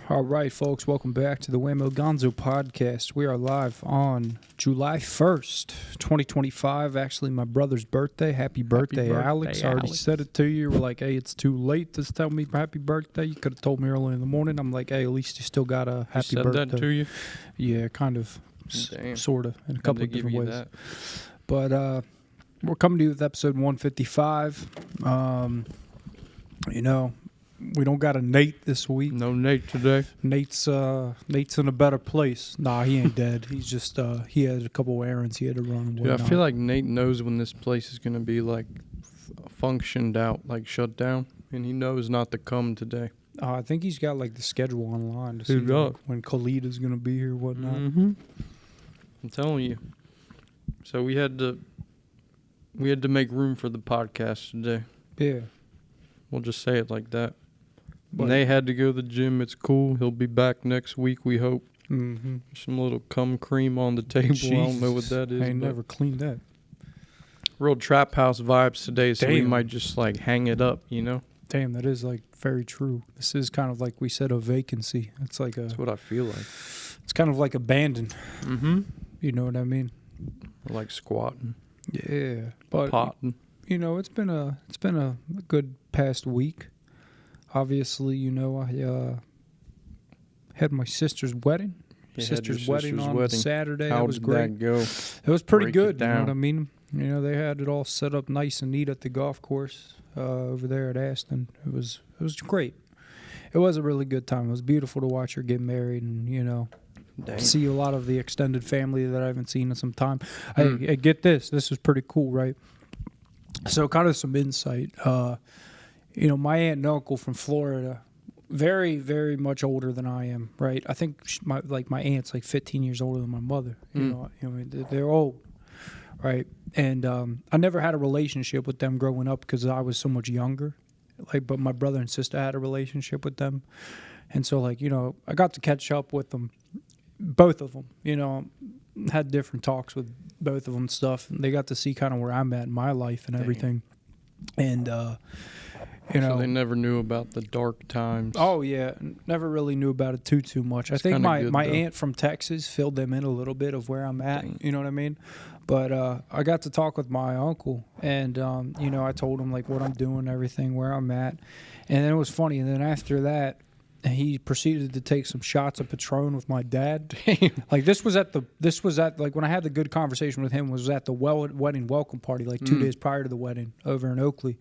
All right, folks, welcome back to the Wammo Gonzo podcast. We are live on July 1st, 2025. Actually, my brother's birthday. Happy birthday, Alex. I already said it to you. You were like, hey, it's too late to tell me happy birthday. You could have told me early in the morning. I'm like, hey, at least you still got a happy birthday. Said that to you? Yeah, kind of, sort of, in a couple of different ways. That. But we're coming to you with episode 155. We don't got a Nate this week. No Nate today. Nate's in a better place. Nah, he ain't dead. He's just he had a couple errands he had to run. Dude, I feel like Nate knows when this place is gonna be like functioned out, like shut down, and he knows not to come today. I think he's got like the schedule online to see like, when Khalid is gonna be here, and whatnot. Mm-hmm. I'm telling you. So we had to make room for the podcast today. Yeah. We'll just say it like that. But they had to go to the gym. It's cool. He'll be back next week, we hope. Mm-hmm. Some little cum cream on the table. Jesus. I don't know what that is. I ain't never cleaned that. Real trap house vibes today, so we Damn. might just like hang it up, you know? Damn, that is like very true. This is kind of like we said, a vacancy. It's like That's what I feel like. It's kind of like abandoned. Mm-hmm. You know what I mean? Or like squatting. Yeah. But Potting. you know, it's been a good past week. Obviously, you know, I had my sister's wedding. Sister's wedding on Saturday. How that was did great. that go? It was pretty Break good. it You know down. what I mean? You know, they had it all set up nice and neat at the golf course over there at Aston. It was great. It was a really good time. It was beautiful to watch her get married and, you know, see a lot of the extended family that I haven't seen in some time. Hey, get this. This is pretty cool, right? So kind of some insight. You know, my aunt and uncle from Florida, very, very much older than I am, right? I think my aunt's like 15 years older than my mother. You know, they're old, right? And I never had a relationship with them growing up because I was so much younger. But my brother and sister had a relationship with them, and so you know, I got to catch up with them, both of them. You know, had different talks with both of them, stuff. And they got to see kind of where I'm at in my life and everything, and you know, so they never knew about the dark times. Oh yeah, never really knew about it too much. That's I think my good, aunt from Texas filled them in a little bit of where I'm at. Dang. You know what I mean? But I got to talk with my uncle, and you know, I told him like what I'm doing, everything, where I'm at, and then it was funny. And then after that, he proceeded to take some shots of Patron with my dad. Damn. Like this was at like when I had the good conversation with him was at the wedding welcome party, like 2 days prior to the wedding over in Oakley,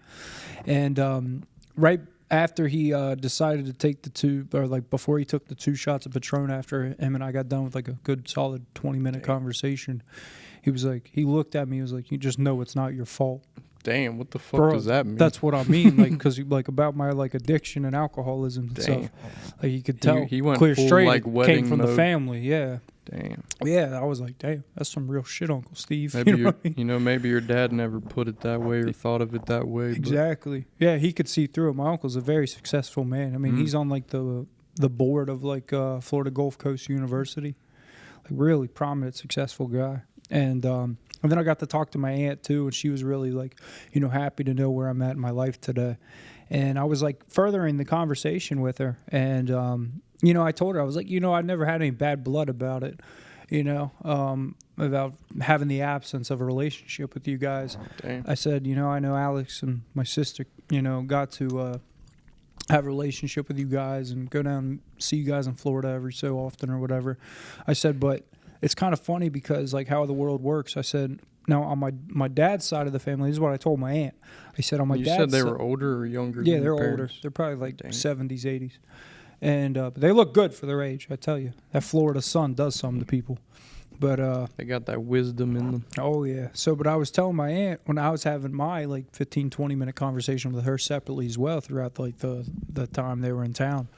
and right after he decided to take the two, or like before he took the 2 shots of Patron, after him and I got done with like a good solid 20-minute conversation, he was like, he looked at me, he was like, you just know it's not your fault. Damn, what the fuck Bro, does that mean? That's what I mean, like, because like about my like addiction and alcoholism and stuff. Like you could tell, he went clear full, straight, like, it wedding came from the mode. family. Yeah, Damn. yeah. I was like, damn, that's some real shit, Uncle Steve. Maybe you know what I mean? maybe your dad never put it that way or thought of it that way. Exactly. Yeah, he could see through it. My uncle's a very successful man. I mean, he's on like the board of like Florida Gulf Coast University. Like really prominent, successful guy. And then I got to talk to my aunt too, and she was really like, you know, happy to know where I'm at in my life today. And I was like furthering the conversation with her, and you know, I told her, I was like, you know, I never had any bad blood about it, you know, about having the absence of a relationship with you guys. Damn. I said, you know, I know Alex and my sister, you know, got to have a relationship with you guys and go down and see you guys in Florida every so often or whatever. I said, but it's kind of funny because like how the world works. I said, now on my dad's side of the family, this is what I told my aunt. I said on my dad's side. You said they were older or younger? Yeah, than they're your older. parents? They're probably like 70s, 80s. And but they look good for their age, I tell you. That Florida sun does something to people. But they got that wisdom in them. Oh yeah. So but I was telling my aunt when I was having my like 15-20 minute conversation with her separately as well throughout like the time they were in town.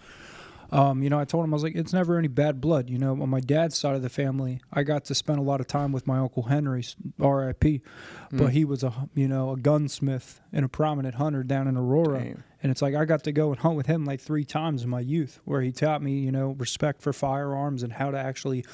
You know, I told him, I was like, it's never any bad blood. You know, on my dad's side of the family, I got to spend a lot of time with my Uncle Henry, R.I.P., but he was a gunsmith and a prominent hunter down in Aurora. Damn. And it's like I got to go and hunt with him like 3 times in my youth, where he taught me, you know, respect for firearms and how to actually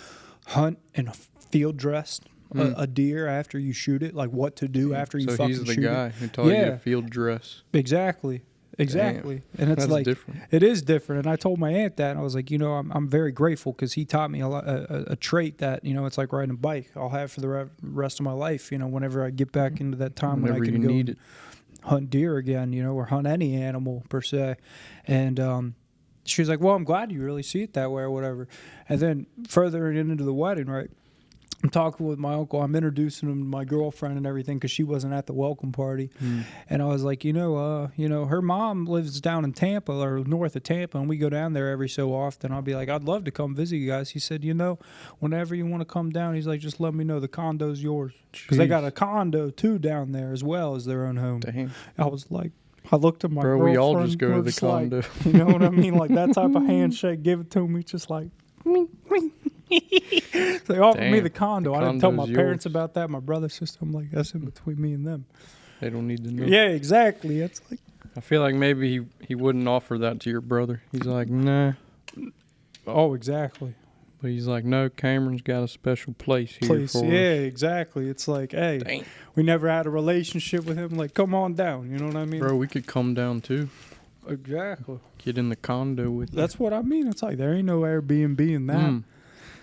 hunt and field dress a deer after you shoot it, like what to do after you fucking shoot it. So he's the guy who taught you to field dress. Exactly. Exactly. And it's That's like, different. it is different. And I told my aunt that, and I was like, I'm very grateful because he taught me a trait that, it's like riding a bike. I'll have for the rest of my life, whenever I get back into that time when I Whenever can you go need and it. hunt deer again, or hunt any animal per se. And she was like, well, I'm glad you really see it that way or whatever. And then further into the wedding, right? I'm talking with my uncle. I'm introducing him to my girlfriend and everything because she wasn't at the welcome party. And I was like, her mom lives down in Tampa or north of Tampa, and we go down there every so often. I'll be like, I'd love to come visit you guys. He said, whenever you want to come down, he's like, just let me know. The condo's yours. Because they got a condo, too, down there as well as their own home. Damn. I was like, I looked at my Bro, girlfriend. we all just go to we're the just like, condo. you know what I mean? Like that type of handshake, give it to me, just like, they offered me the condo. I didn't tell my parents about that. My brother, sister, I'm like, that's in between me and them. They don't need to know. Yeah, exactly. It's like, I feel like maybe he wouldn't offer that to your brother. He's like, nah. oh, exactly. But he's like, no, Cameron's got a special place here for Yeah, us. exactly. It's like, hey, Dang. we never had a relationship with him. Like, come on down. You know what I mean? Bro, we could come down too. Exactly. Get in the condo with you. That's what I mean. It's like, there ain't no Airbnb in that.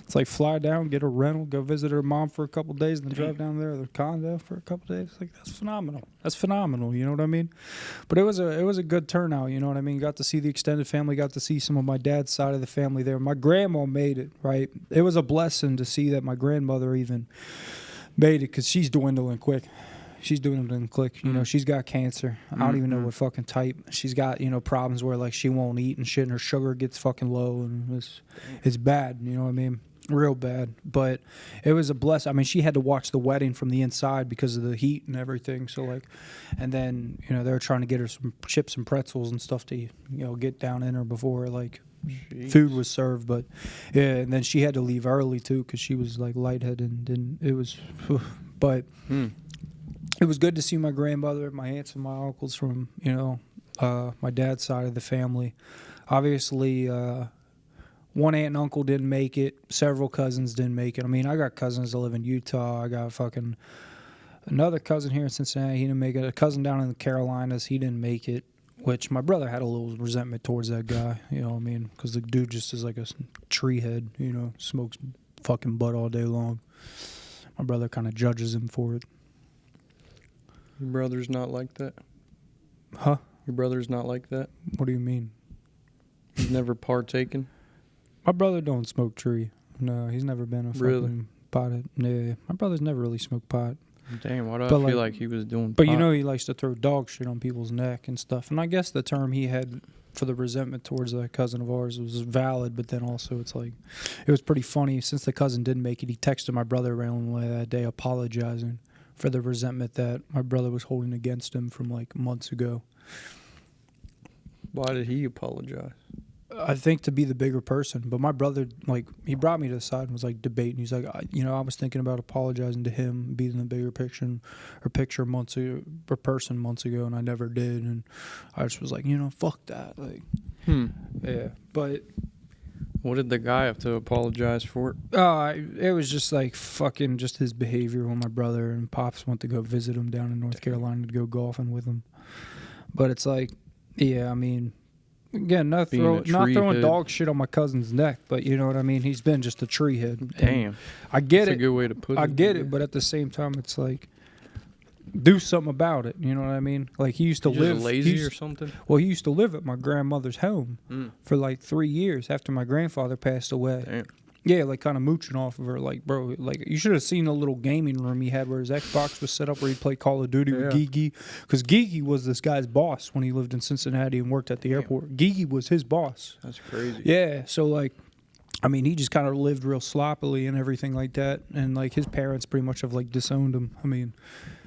It's like fly down, get a rental, go visit her mom for a couple of days, and then drive down there to the condo for a couple of days. Like that's phenomenal. That's phenomenal. You know what I mean? But it was a good turnout. You know what I mean? Got to see the extended family. Got to see some of my dad's side of the family there. My grandma made it. Right? It was a blessing to see that my grandmother even made it because she's dwindling quick. She's dwindling quick. She's got cancer. I don't even know what fucking type. She's got problems where like she won't eat and shit, and her sugar gets fucking low, and it's bad. You know what I mean? Real bad. But it was a blessing. I mean, she had to watch the wedding from the inside because of the heat and everything. So like, and then they were trying to get her some chips and pretzels and stuff to get down in her before like food was served. But yeah, and then she had to leave early too because she was like lightheaded, and it was but it was good to see my grandmother, my aunts and my uncles from my dad's side of the family. Obviously one aunt and uncle didn't make it. Several cousins didn't make it. I mean, I got cousins that live in Utah. I got fucking another cousin here in Cincinnati. He didn't make it. A cousin down in the Carolinas. He didn't make it, which my brother had a little resentment towards that guy. You know what I mean? Because the dude just is like a tree head, smokes fucking butt all day long. My brother kind of judges him for it. Your brother's not like that? Huh? Your brother's not like that? What do you mean? He's never partaken? My brother don't smoke tree. No, he's never been a fucking pothead. Yeah, my brother's never really smoked pot. Damn, why do I feel like he was doing pot? But he likes to throw dog shit on people's neck and stuff. And I guess the term he had for the resentment towards that cousin of ours was valid, but then also it's like, it was pretty funny. Since the cousin didn't make it, he texted my brother randomly that day apologizing for the resentment that my brother was holding against him from like months ago. Why did he apologize? I think to be the bigger person. But my brother, like, he brought me to the side and was like debating. He's like, I was thinking about apologizing to him, being the bigger picture months ago, or person months ago, and I never did. And I just was like, fuck that. Like, yeah. But what did the guy have to apologize for? It was just like fucking just his behavior when my brother and Pops went to go visit him down in North Carolina to go golfing with him. But it's like, yeah, I mean, again, not throwing dog shit on my cousin's neck, but you know what I mean? He's been just a tree head. Damn. I get That's it. a good way to put it. I get it, but at the same time, it's like, do something about it. You know what I mean? Like, he used to live. Just lazy or something? Well, he used to live at my grandmother's home for like 3 years after my grandfather passed away. Damn. Yeah, like kind of mooching off of her. Like, bro, like you should have seen the little gaming room he had where his Xbox was set up where he'd play Call of Duty with Gigi. Because Gigi was this guy's boss when he lived in Cincinnati and worked at the airport. Gigi was his boss. That's crazy. Yeah, so like, I mean, he just kind of lived real sloppily and everything like that. And like his parents pretty much have like disowned him. I mean,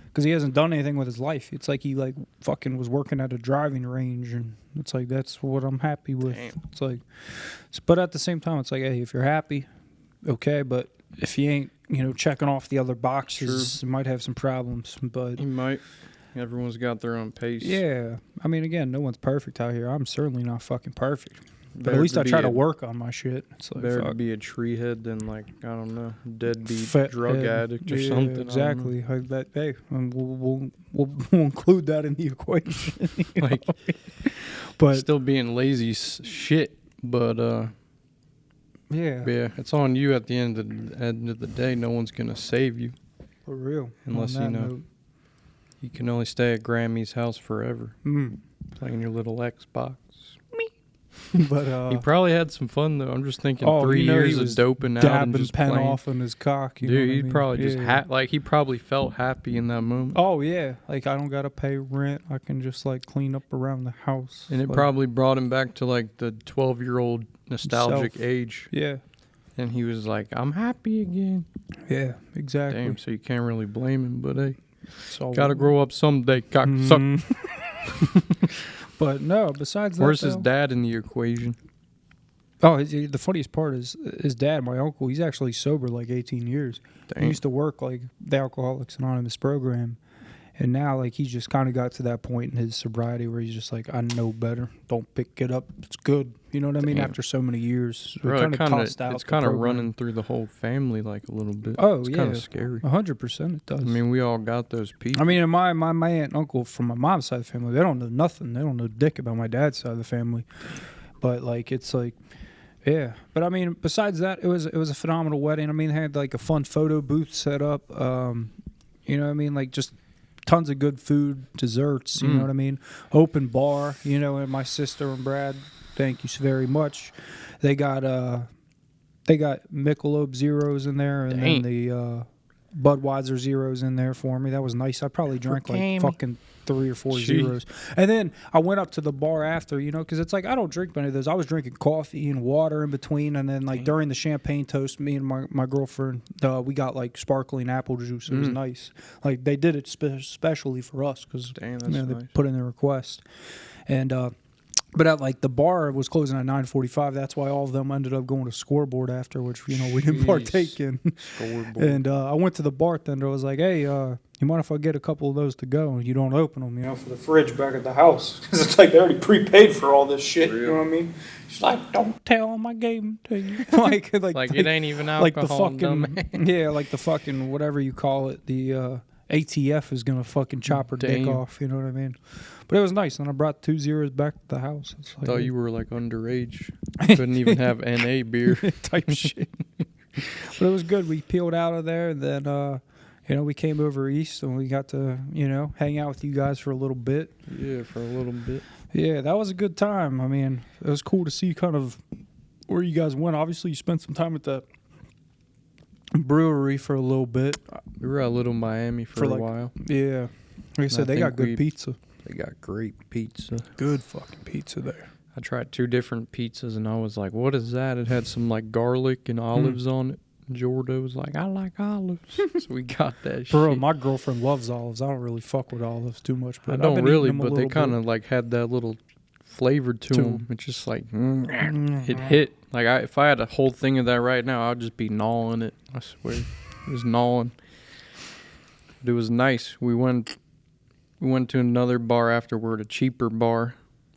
because he hasn't done anything with his life. It's like he like fucking was working at a driving range, and it's like that's what I'm happy with. Damn. It's like, but at the same time, it's like, hey, if you're happy, okay, but if you ain't, checking off the other boxes, you might have some problems. But You might. Everyone's got their own pace. yeah, I mean, again, no one's perfect out here. I'm certainly not fucking perfect. But at least I try to work on my shit. It's like, better to fuck. be a tree head than like, I don't know, deadbeat Fat drug head. addict or Yeah, something. I don't know. exactly. Like that. Hey, and we'll include that in the equation. you Like, know? But still being lazy shit, but yeah, it's on you at the end of the day. No one's gonna save you for real. unless On you that know note. you can only stay at Grammy's house forever Mm. playing your little Xbox. But He probably had some fun though. I'm just thinking oh, 3 you know, he years of was doping out and dabbing just pen playing. off on his cock. You know Dude, what I he mean? probably just Yeah. he probably felt happy in that moment. Oh yeah, like I don't gotta pay rent. I can just like clean up around the house. And it like, probably brought him back to like the 12-year-old nostalgic age. Yeah, And he was like, I'm happy again. yeah, exactly. Damn, so you can't really blame him, but hey, So gotta grow up someday, cocksucker. But no, besides that, Where's his though- dad in the equation? Oh, the funniest part is his dad, my uncle. He's actually sober like 18 years. He Damn. used to work like the Alcoholics Anonymous program, and now like he's just kind of got to that point in his sobriety where he's just like, I know better. Don't pick it up. It's good. You know what I mean? Damn. After so many years, we Bro, kind of tossed out. it's the kind of program. running through the whole family like a little bit. Oh it's yeah, kind of scary. 100% it does. I mean, we all got those people. I mean, and my aunt and uncle from my mom's side of the family, they don't know nothing. They don't know dick about my dad's side of the family. But like, it's like, yeah. But I mean, besides that, it was a phenomenal wedding. I mean, they had like a fun photo booth set up. You know what I mean? Like just tons of good food, desserts. You know what I mean? Open bar. You know, and my sister and Brad, thank you so very much. They got Michelob Zeros in there, and then the Budweiser Zeros in there for me. That was nice. I probably drank like fucking 3 or 4 Jeez. zeros. And then I went up to the bar after, you know, because it's like I don't drink many of those. I was drinking coffee and water in between, and then like during the champagne toast, me and my girlfriend, we got like sparkling apple juice. It was nice. Like they did it specially for us because Damn, you that's know, nice. they put in their request. And but at like the bar was closing at 9:45. That's why all of them ended up going to Scoreboard after, which we didn't Jeez. partake in. Scoreboard. And I went to the bartender. I was like, "Hey, you mind if I get a couple of those to go? And you don't open them, you know, for the fridge back at the house because it's like they already prepaid for all this shit. You know what I mean?" She's like, "Don't tell them I gave them to you." like it ain't even like alcohol. the fucking yeah, like the fucking whatever you call it, the ATF is gonna fucking chop her dick Damn. off. You know what I mean? But it was nice, and I brought 2 zeros back to the house. It's I like, thought you were like underage. Couldn't even have NA beer. type shit. But it was good. We peeled out of there, and then you know, we came over east, and we got to, you know, hang out with you guys for a little bit. Yeah, for a little bit. Yeah, that was a good time. I mean, it was cool to see kind of where you guys went. Obviously, you spent some time at the brewery for a little bit. We were at Little Miami for a like- while. Yeah. Like I said, they got good pizza. They got great pizza. Good fucking pizza there. I tried 2 different pizzas and I was like, what is that? It had some like garlic and olives on it. Jordo was like, I like olives. So we got that Bro, shit. my girlfriend loves olives. I don't really fuck with olives too much. But I I've don't been really, eating them a but they little kind bit. of like had that little flavor to To them. It's just like, it hit. Like if I had a whole thing of that right now, I'd just be gnawing it. I swear. It was gnawing. But it was nice. We went to another bar afterward, a cheaper bar,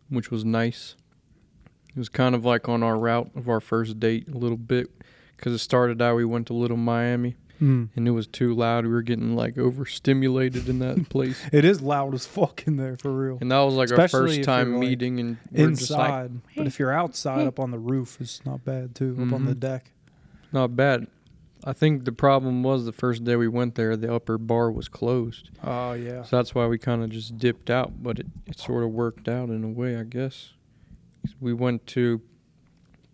which was nice. It was kind of like on our route of our first date a little bit because it started out we went to Little Miami and it was too loud. We were getting like overstimulated in that place. It is loud as fuck in there, for real. And that was like Especially our if first time you're, like, meeting and we're just like, inside. But if you're outside up on the roof, it's not bad too. Up on the deck. not bad. I think the problem was the first day we went there, the upper bar was closed. Oh, yeah. So that's why we kind of just dipped out, but it sort of worked out in a way, I guess. We went to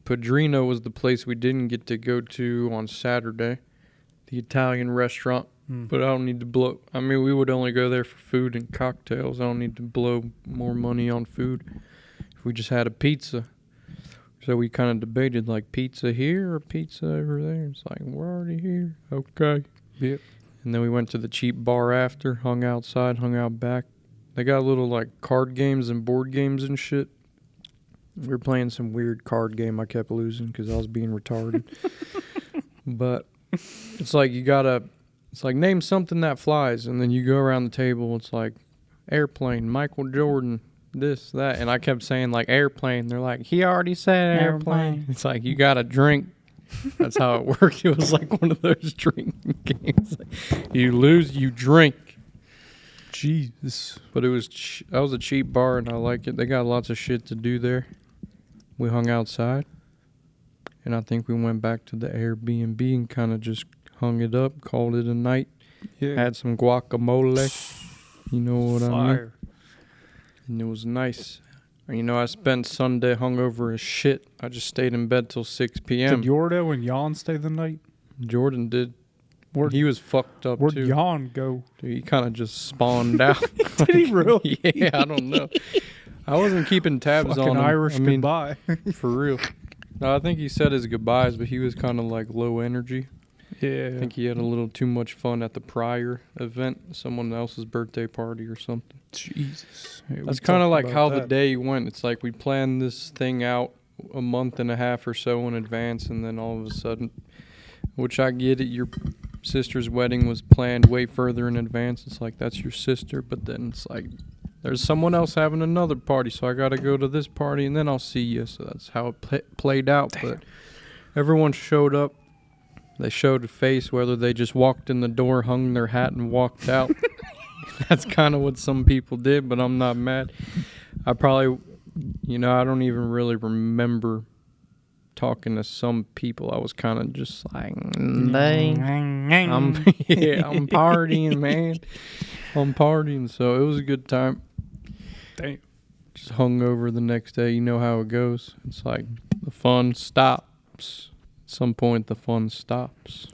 Padrino was the place we didn't get to go to on Saturday, the Italian restaurant. But I don't need to blow. I mean, we would only go there for food and cocktails. I don't need to blow more money on food. If we just had a pizza. So we kind of debated like pizza here or pizza over there. It's like, we're already here. Okay. Yep. And then we went to the cheap bar after, hung outside, hung out back. They got little like card games and board games and shit. We were playing some weird card game I kept losing because I was being retarded. But it's like it's like name something that flies. And then you go around the table. It's like airplane, Michael Jordan, this, that. And I kept saying, like, airplane. They're like, he already said airplane. It's like, you got to drink. That's how it worked. It was like one of those drinking games. You lose, you drink. Jesus. But it was that was a cheap bar, and I like it. They got lots of shit to do there. We hung outside, and I think we went back to the Airbnb and kind of just hung it up, called it a night. Yeah. Had some guacamole. You know what I mean? Fire. And it was nice. You know, I spent Sunday hungover as shit. I just stayed in bed till 6 p.m. Did Yordo and Jan stay the night? Jordan did. He was fucked up, Where'd too. Jan go? Dude, he kind of just spawned out. Did he really? Yeah, I don't know. I wasn't keeping tabs Fucking on him. Irish I mean, goodbye. for real. No, I think he said his goodbyes, but he was kind of like low energy. Yeah. I think he had a little too much fun at the prior event, someone else's birthday party or something. Jesus. Yeah, That's kind of like how the that. day went. It's like we planned this thing out a month and a half or so in advance, and then all of a sudden, which I get it, your sister's wedding was planned way further in advance. It's like, that's your sister, but then it's like, there's someone else having another party, so I got to go to this party, and then I'll see you. So that's how it played out. Damn. But everyone showed up. They showed a face, whether they just walked in the door, hung their hat, and walked out. That's kind of what some people did, but I'm not mad. I probably, I don't even really remember talking to some people. I was kind of just like, I'm partying, man. I'm partying. So it was a good time. Damn. Just hung over the next day. You know how it goes. It's like the fun stops. At some point, the fun stops.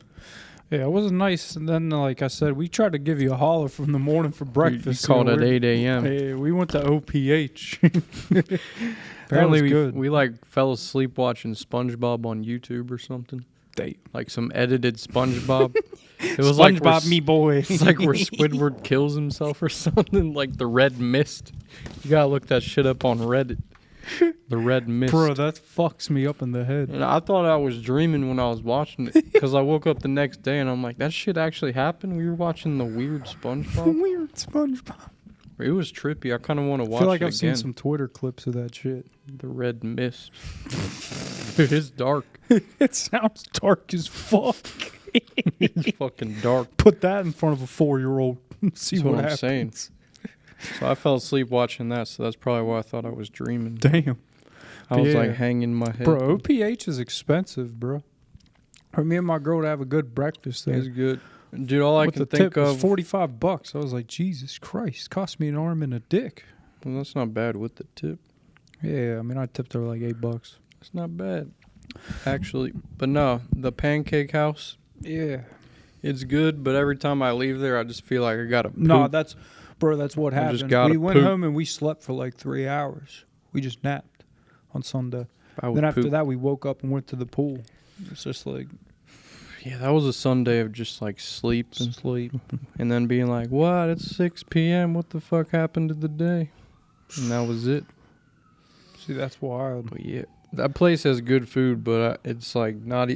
Yeah, it was nice. And then, like I said, we tried to give you a holler from the morning for breakfast. You called at 8 a.m. Hey, we went to OPH. Apparently, good. we like fell asleep watching SpongeBob on YouTube or something. Like some edited SpongeBob. It was SpongeBob, like me boy. It's like where Squidward kills himself or something. Like the red mist. You gotta look that shit up on Reddit. The red mist. Bro, that fucks me up in the head. And I thought I was dreaming when I was watching it, because I woke up the next day and I'm like, that shit actually happened? We were watching the weird SpongeBob? Weird SpongeBob. It was trippy. I kind of want to watch I feel like it I've seen again. some Twitter clips of that shit. The red mist. Dude, it's dark. It sounds dark as fuck. It's fucking dark. Put that in front of a 4-year-old. See That's what what I'm happens. saying. So I fell asleep watching that, so that's probably why I thought I was dreaming. Damn. I was Yeah. like hanging my head. Bro, OPH is expensive, bro. For me and my girl to have a good breakfast there. It's good. Dude, all I With can the think tip was of... $45. I was like, Jesus Christ. Cost me an arm and a dick. Well, that's not bad with the tip. Yeah, I mean, I tipped her like $8. It's not bad, actually. But no, the Pancake House, Yeah. it's good, but every time I leave there, I just feel like I gotta poop. No, that's what I just happened. gotta We went poop. home and we slept for like 3 hours. We just napped on Sunday. I would Then after poop. that, we woke up and went to the pool. It's just like, Yeah, that was a Sunday of just like sleep, and then being like, what? It's 6 p.m. What the fuck happened to the day? And that was it. see, that's wild. But yeah, that place has good food, but it's like not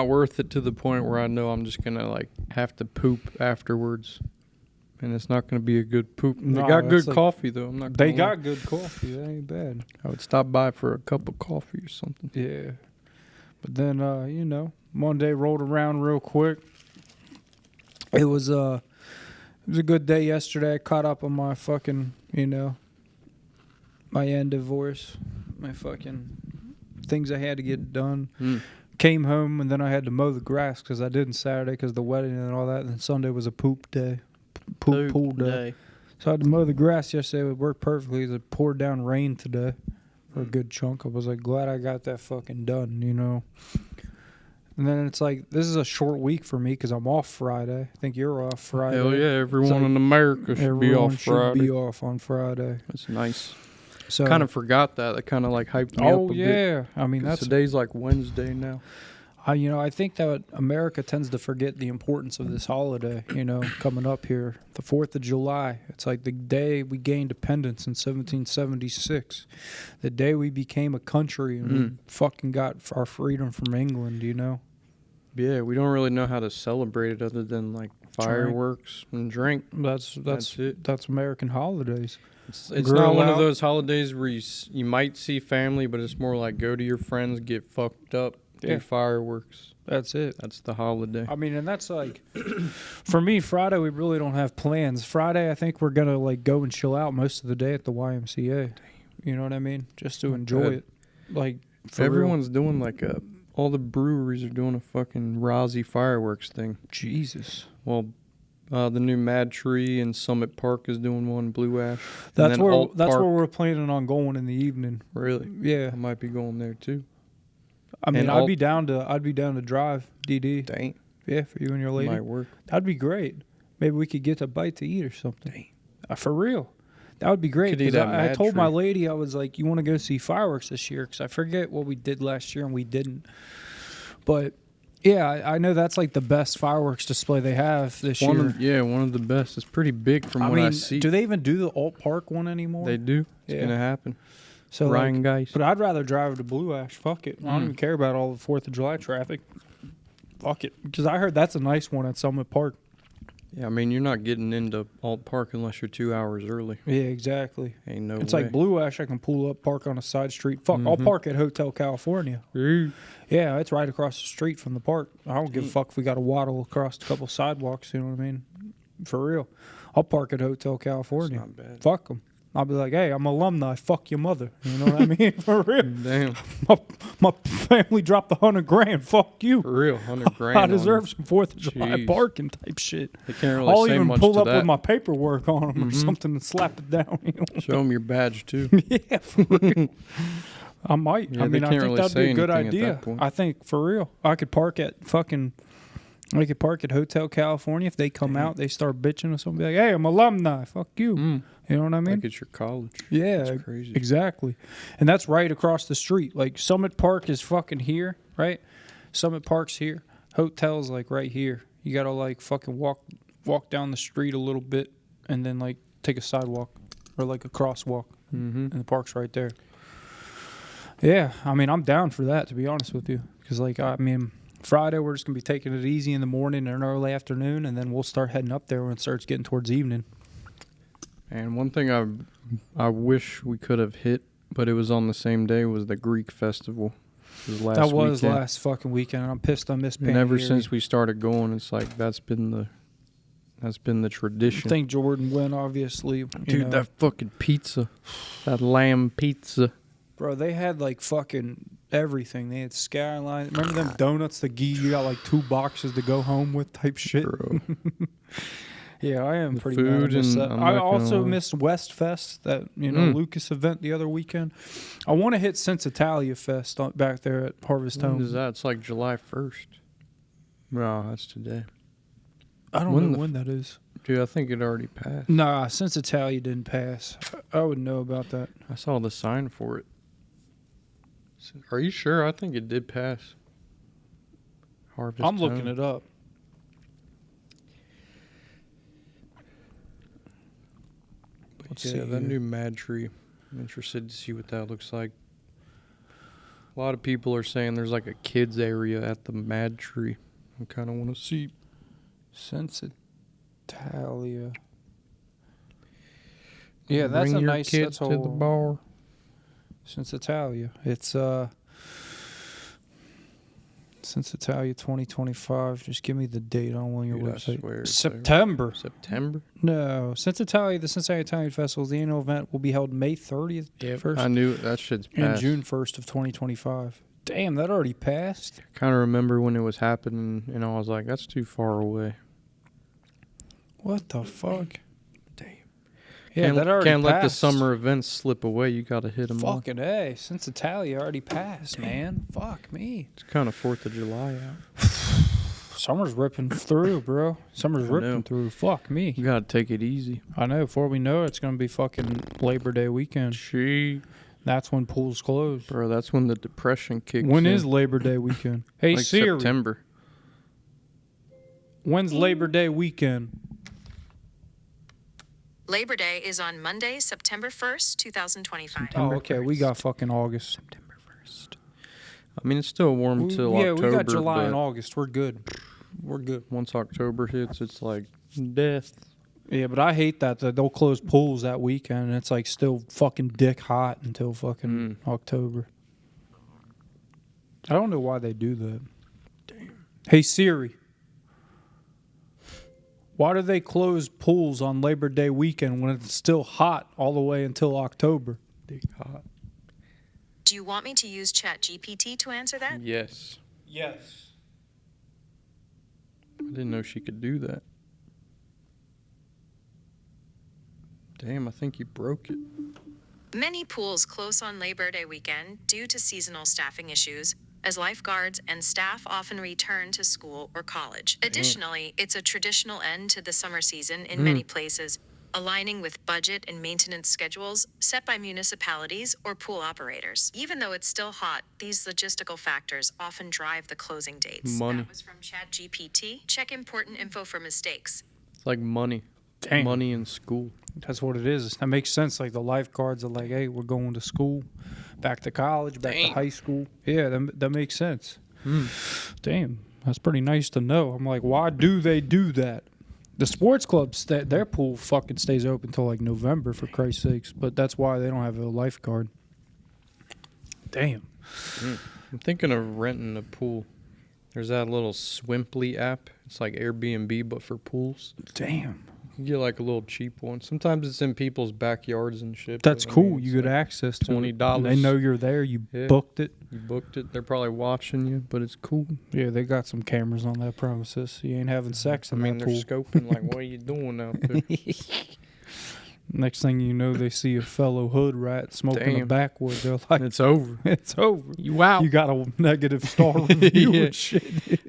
worth it to the point where I know I'm just gonna like have to poop afterwards, and it's not gonna be a good poop. Nah, They got that's good like- coffee though. I'm not. They gonna lie. got good coffee. That ain't bad. I would stop by for a cup of coffee or something. Yeah. But then, Monday rolled around real quick. It was a good day yesterday. I caught up on my fucking, my end divorce, my fucking things I had to get done. Came home and then I had to mow the grass because I didn't Saturday because the wedding and all that. And then Sunday was a poop day, pool day. So I had to mow the grass yesterday. It worked perfectly. It poured down rain today for a good chunk. I was like glad I got that fucking done, And then it's like this is a short week for me because I'm off Friday. I think you're off Friday. Hell yeah, everyone like in America should be off Friday. Should be off on Friday. That's nice. So Kind of forgot that. That kind of like hyped me up a bit. yeah. I mean 'Cause that's today's like Wednesday now. I think that America tends to forget the importance of this holiday, coming up here. The 4th of July. It's like the day we gained independence in 1776. The day we became a country and we fucking got our freedom from England, Yeah, we don't really know how to celebrate it other than like fireworks and drink. That's it. That's American holidays. It's Grill not one of out. those holidays where you might see family, but it's more like go to your friends, get fucked up, Yeah. do fireworks. That's it. That's the holiday. I mean, and that's like, for me, Friday, we really don't have plans. Friday, I think we're going to like go and chill out most of the day at the YMCA. You know what I mean? Just to enjoy Good. it. Like, for Everyone's doing like all the breweries are doing a fucking Rosy fireworks thing. real. Jesus. Well, the new Mad Tree in Summit Park is doing one, Blue Ash. And That's then where Alt Park. we're planning on going in the evening. Really? Yeah. I might be going there too. I mean, And I'd be down to drive DD. Dang. Yeah, for you and your lady. Might work. That'd be great. Maybe we could get a bite to eat or something. For real. That would be great. Could eat 'Cause at I Mad told my Tree. lady, I was like, you want to go see fireworks this year? Because I forget what we did last year and we didn't. But, yeah, I know that's like the best fireworks display they have this year. One of the best. It's pretty big from what I see. do they even do the Alt Park one anymore? They do. It's Yeah. gonna happen. So Ryan like, Geist. but I'd rather drive to Blue Ash. Fuck it. I don't even care about all the 4th of July traffic. Fuck it. Because I heard that's a nice one at Summit Park. Yeah, I mean you're not getting into Alt Park unless you're 2 hours early. Yeah, exactly. Ain't no It's way. like Blue Ash. I can pull up, park on a side street. Fuck, I'll park at Hotel California. Yeah, it's right across the street from the park. I don't give a fuck if we got to waddle across a couple sidewalks. You know what I mean? For real. I'll park at Hotel It's California. not bad. Fuck them. I'll be like, hey, I'm alumni. Fuck your mother. You know what I mean? For real. Damn. My family dropped $100,000. Fuck you. For real, 100 grand. I on deserve it. some 4th of July Jeez. parking type shit. They can't really I'll say even much pull to up that. with my paperwork on them or something and slap it down. You know? Show them your badge too. Yeah, for real. I might. Yeah, I they mean, I can't think really that'd be say a good anything at idea. that point. I think for real. I could park at Hotel California. If they come out, they start bitching or something. Be like, hey, I'm alumni. Fuck you. You know what I mean? Like it's your college. Yeah, That's crazy. exactly. And that's right across the street. Like Summit Park is fucking here, right? Summit Park's here. Hotel's like right here. You gotta like fucking walk down the street a little bit and then like take a sidewalk or like a crosswalk, and the park's right there. Yeah, I mean I'm down for that to be honest with you, because like I mean Friday we're just gonna be taking it easy in the morning and early afternoon, and then we'll start heading up there when it starts getting towards evening. And one thing I wish we could have hit, but it was on the same day, was the Greek festival. It was last weekend. Last fucking weekend. And I'm pissed I missed And ever Panettiere. since we started going, it's like that's been the tradition. I think Jordan went, obviously. you Dude, know. that fucking pizza, that lamb pizza. Bro, they had like fucking everything. They had Skyline. Remember them donuts that you got like 2 boxes to go home with type shit? Bro. Yeah, I am The pretty mad I food missed and that. I'm I not gonna also lie. missed West Fest, that Lucas event the other weekend. I want to hit Sense Italia Fest back there at Harvest When Home. is that? It's like July 1st. No, that's today. I don't when know the when that is. Dude, I think it already passed. Nah, Sense Italia didn't pass. I would know about that. I saw the sign for it. Are you sure? I think it did pass. Harvest I'm looking Home. it up. Let's Yeah, see that here. new Mad Tree. I'm interested to see what that looks like. A lot of people are saying there's like a kids area at the Mad Tree. I kind of want to see. Sense Italia. Yeah, that's Bring a your nice. kids That's to the bar. Sense Italia. It's Sense Italia 2025. Just give me the date on your Dude, I website. swear it's September. September? No, Sense Italia. The Cincinnati Italian Festival. The annual event will be held May 30th, I knew that shit's and passed. June 1st of 2025. Damn, that already passed. Kind of remember when it was happening, and I was like, that's too far away. What the fuck? Damn. Yeah, that already Can't let the passed. summer events slip away. You got to hit them all. Fucking A. Sense Italia already passed, man. Fuck me. It's kind of 4th of July out. Summer's ripping through, bro. Summer's I know. ripping through. Fuck me. You got to take it easy. I know. Before we know it, it's going to be fucking Labor Day weekend. Gee. That's when pools close. Bro, that's when the depression kicks When in. is Labor Day weekend? Hey, like Siri. September. When's Labor Day weekend? Labor Day is on Monday, September 1st, 2025. Oh, okay. We got fucking August. September 1st. I mean, it's still warm till yeah, October. we got July and but August. We're good. We're good. once October hits, it's like death. Yeah, but I hate that they'll close pools that weekend and it's like still fucking dick hot until fucking October. I don't know why they do that. Damn. Hey Siri, why do they close pools on Labor Day weekend when it's still hot all the way until October? Dick hot. Do you want me to use ChatGPT to answer that? Yes. Yes. I didn't know she could do that. Damn, I think you broke it. Many pools close on Labor Day weekend due to seasonal staffing issues, as lifeguards and staff often return to school or college. Additionally, it's a traditional end to the summer season in many places, aligning with budget and maintenance schedules set by municipalities or pool operators. Even though it's still hot, these logistical factors often drive the closing dates. Money. That was from ChatGPT. Check important info for mistakes. It's like money. Damn. Money in school. That's what it is. That makes sense. Like the lifeguards are like, hey, we're going to school, back to college, back to high school. Yeah, that makes sense. Damn, that's pretty nice to know. I'm like, why do they do that? The sports clubs, their pool fucking stays open till like November, for Christ's sakes. But that's why they don't have a lifeguard. Damn. I'm thinking of renting a pool. There's that little Swimply app. It's like Airbnb, but for pools. Damn. You get like a little cheap one. Sometimes it's in people's backyards and shit. That's but, I cool. mean, You it's get like access to it. $20. And they know you're there. You Yeah. booked it. You booked it. They're probably watching you, but it's cool. Yeah, they got some cameras on that premises. You ain't having sex I in mean, that they're pool. scoping like, what are you doing out there? Next thing you know, they see a fellow hood rat smoking a Damn. backwood. They're like, It's over. it's over. You out. You got a negative star review Yeah. and shit.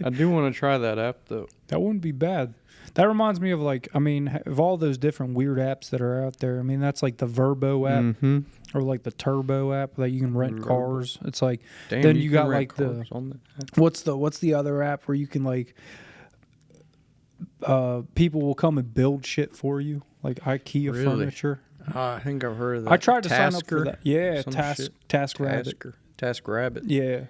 I do want to try that app though. That wouldn't be bad. That reminds me of like, I mean, of all those different weird apps that are out there. I mean, that's like the Verbo app Mm-hmm. or like the Turbo app that you can rent Verbo. cars. It's like, Damn, then you you can got rent like the cars on that app. what's the other app where you can like people will come and build shit for you, like IKEA Really? furniture. I think I've heard of that. I tried to sign up Tasker, for that. Yeah, some Task shit. TaskRabbit. TaskRabbit. Yeah,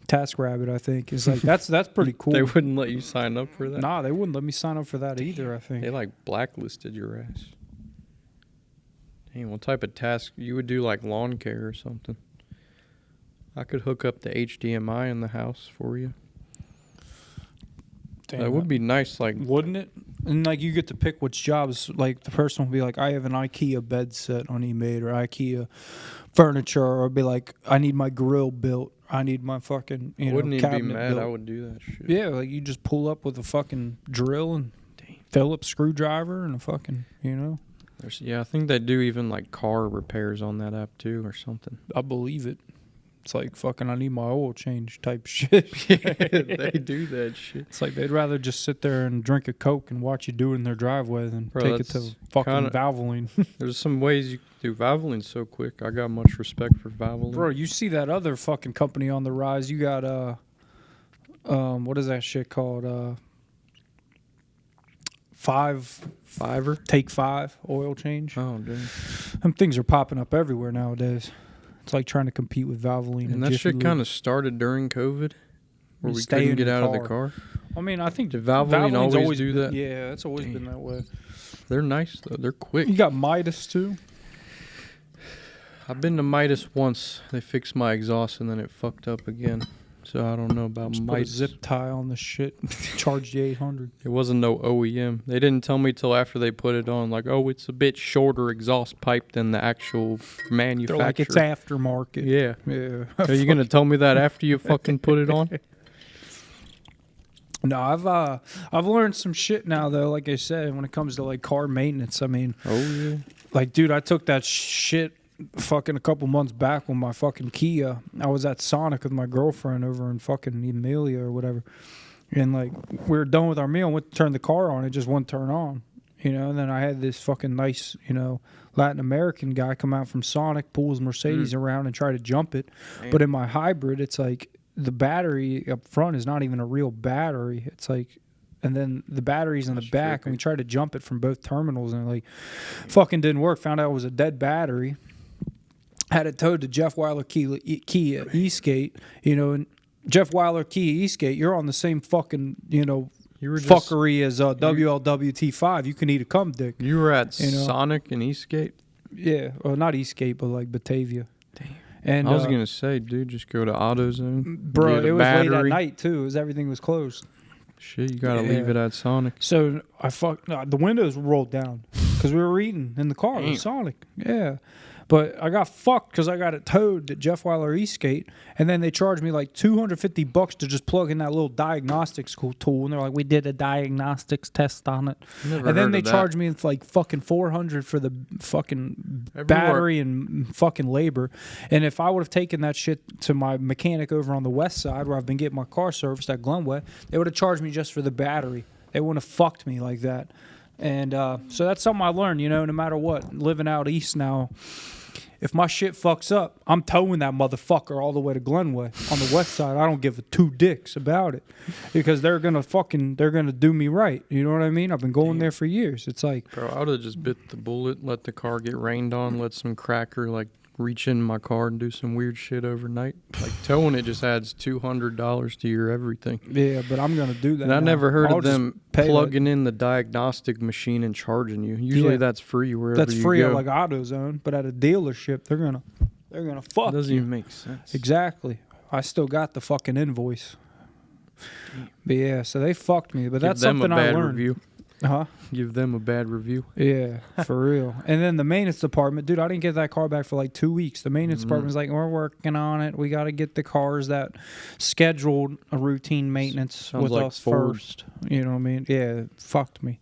TaskRabbit. I think is like that's pretty cool. They wouldn't let you sign up for that. Nah, they wouldn't let me sign up for that either. I They think. like blacklisted your ass. Hey, what type of task you would do? Like lawn care or something? I could hook up the HDMI in the house for you. Damn, That would be nice. Like, wouldn't it? And like you get to pick which jobs. Like the person will be like, I have an IKEA bed set I need made, or IKEA furniture, or be like, I need my grill built. I need my fucking I wouldn't even be cabinet mad. built. I would do that shit. Yeah, like you just pull up with a fucking drill and Phillips screwdriver and a fucking, Yeah, I think they do even like car repairs on that app too, or something. I believe it. It's like fucking I need my oil change type shit. They do that shit. It's like they'd rather just sit there and drink a Coke and watch you do it in their driveway than Bro, take it to that's fucking kinda- Valvoline. There's some ways you can do Valvoline so quick. I got much respect for Valvoline. Bro, you see that other fucking company on the rise. You got what is that shit called? Fiverr? Take 5 oil change. Oh, dude. Them things are popping up everywhere nowadays. It's like trying to compete with Valvoline. And that shit kind of started during COVID, where we Stay couldn't in get the out of the car. car. I mean, I think Did Valvoline Valvoline's always do been- that? Yeah, it's always been Damn. that way. They're nice though. They're quick. You got Midas too. I've been to Midas once. They fixed my exhaust and then it fucked up again. So I don't know about Just put a Midas. zip tie on the shit. Charged you $800. It wasn't no OEM. They didn't tell me till after they put it on. Like, oh, it's a bit shorter exhaust pipe than the actual They're manufacturer. like it's aftermarket. Yeah. Yeah. Are you gonna tell me that after you fucking put it on? No, I've learned some shit now though. Like I said, when it comes to like car maintenance, I mean, Oh yeah. like, dude, I took that shit fucking a couple months back with my fucking Kia. I was at Sonic with my girlfriend over in fucking Emilia or whatever, and like we were done with our meal, went to turn the car on, it just wouldn't turn on, and then I had this fucking nice, Latin American guy come out from Sonic, pull his Mercedes around and try to jump it, but in my hybrid, it's like the battery up front is not even a real battery. It's like, and then the battery's in the back, and we tried to jump it from both terminals, and like, fucking didn't work. Found out it was a dead battery. had it towed to Jeff Weiler Kia Eastgate, you know, and Jeff Weiler Kia Eastgate, you're on the same fucking, you know, fuckery as WLWT5. You can eat a cum dick. You were at you know? Sonic and Eastgate? Yeah, well, not Eastgate, but like Batavia. Damn. And I was going to say, dude, just go to AutoZone. Bro, get a it was late battery. at night, too. Everything was closed. Shit, you got to leave it at Sonic. So the windows were rolled down because we were eating in the car with Sonic. Yeah. But I got fucked because I got it towed to Jeff Weiler Eastgate, and then they charged me like $250 to just plug in that little diagnostics tool, and they're like, "We did a diagnostics test on it," and then they charged me like fucking $400 for the fucking battery and fucking labor. And if I would have taken that shit to my mechanic over on the west side where I've been getting my car serviced at Glenway, they would have charged me just for the battery. They wouldn't have fucked me like that. And so that's something I learned, you know, no matter what. Living out east now, if my shit fucks up, I'm towing that motherfucker all the way to Glenway. On the west side, I don't give a two dicks about it because they're going to do me right. You know what I mean? I've been going there for years. It's like... Bro, I would have just bit the bullet, let the car get rained on, let some cracker, like, reach in my car and do some weird shit overnight. Like, towing it just adds $200 to your everything. Yeah, but I'm going to do that. And I never heard of them plugging in the diagnostic machine and charging you. Usually that's free wherever you go. That's free at like AutoZone, but at a dealership, they're gonna fuck you. Doesn't even make sense. Exactly. I still got the fucking invoice. But yeah, so they fucked me. But that's something I learned. Review. Huh? Give them a bad review. Yeah, for real. And then the maintenance department, dude, I didn't get that car back for like 2 weeks. The maintenance department's like, we're working on it. We got to get the cars that scheduled a routine maintenance with us first. You know what I mean? Yeah, it fucked me.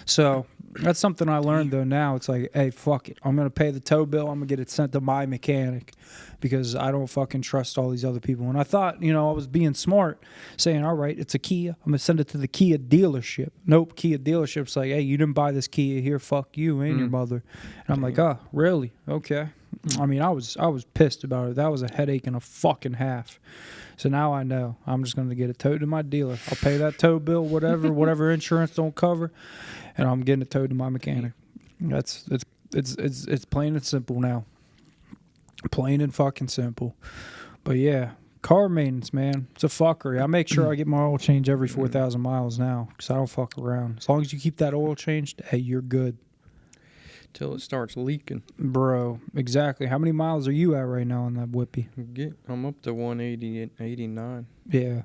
So that's something I learned, though, now. It's like, hey, fuck it. I'm going to pay the tow bill. I'm going to get it sent to my mechanic because I don't fucking trust all these other people. And I thought, you know, I was being smart, saying, all right, it's a Kia. I'm going to send it to the Kia dealership. Nope, Kia dealership's like, hey, you didn't buy this Kia here. Fuck you and your mother. And I'm like, oh, really? Okay. I mean, I was pissed about it. That was a headache and a fucking half. So now I know. I'm just going to get it towed to my dealer. I'll pay that tow bill, whatever insurance don't cover, and I'm getting it towed to my mechanic. It's plain and simple now. Plain and fucking simple. But yeah, car maintenance, man, it's a fuckery. I make sure I get my oil change every 4,000 miles now because I don't fuck around. As long as you keep that oil changed, hey, you're good. Till it starts leaking. Bro, exactly. How many miles are you at right now on that whippy? I'm up to 180 89. Yeah.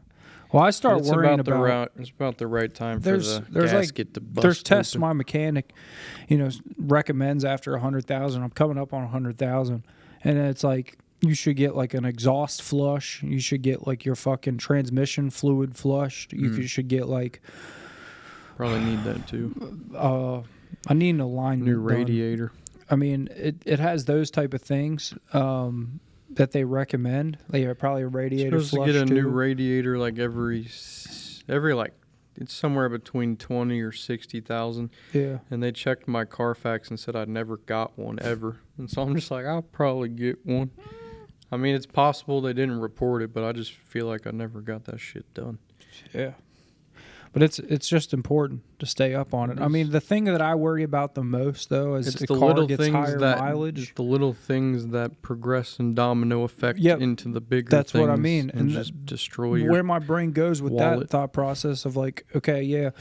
Well, I start worrying about it's about the right time for the gasket to bust. There's tests my mechanic, you know, recommends after 100,000. I'm coming up on 100,000, and it's like you should get like an exhaust flush. You should get like your fucking transmission fluid flushed. You should get like probably need that too. I need an alignment. New radiator. I mean, it has those type of things that they recommend. Like probably a radiator flush. Supposed to get a new radiator like every like it's somewhere between 20 or 60,000. Yeah. And they checked my Carfax and said I'd never got one ever. And so I'm just like, I'll probably get one. I mean, it's possible they didn't report it, but I just feel like I never got that shit done. Yeah. But it's just important to stay up on it. I mean, the thing that I worry about the most, though, is the car gets higher mileage. It's the little things that progress and domino effect into the bigger That's things. What I mean. And just destroy your where my brain goes with that thought process of like, okay, yeah,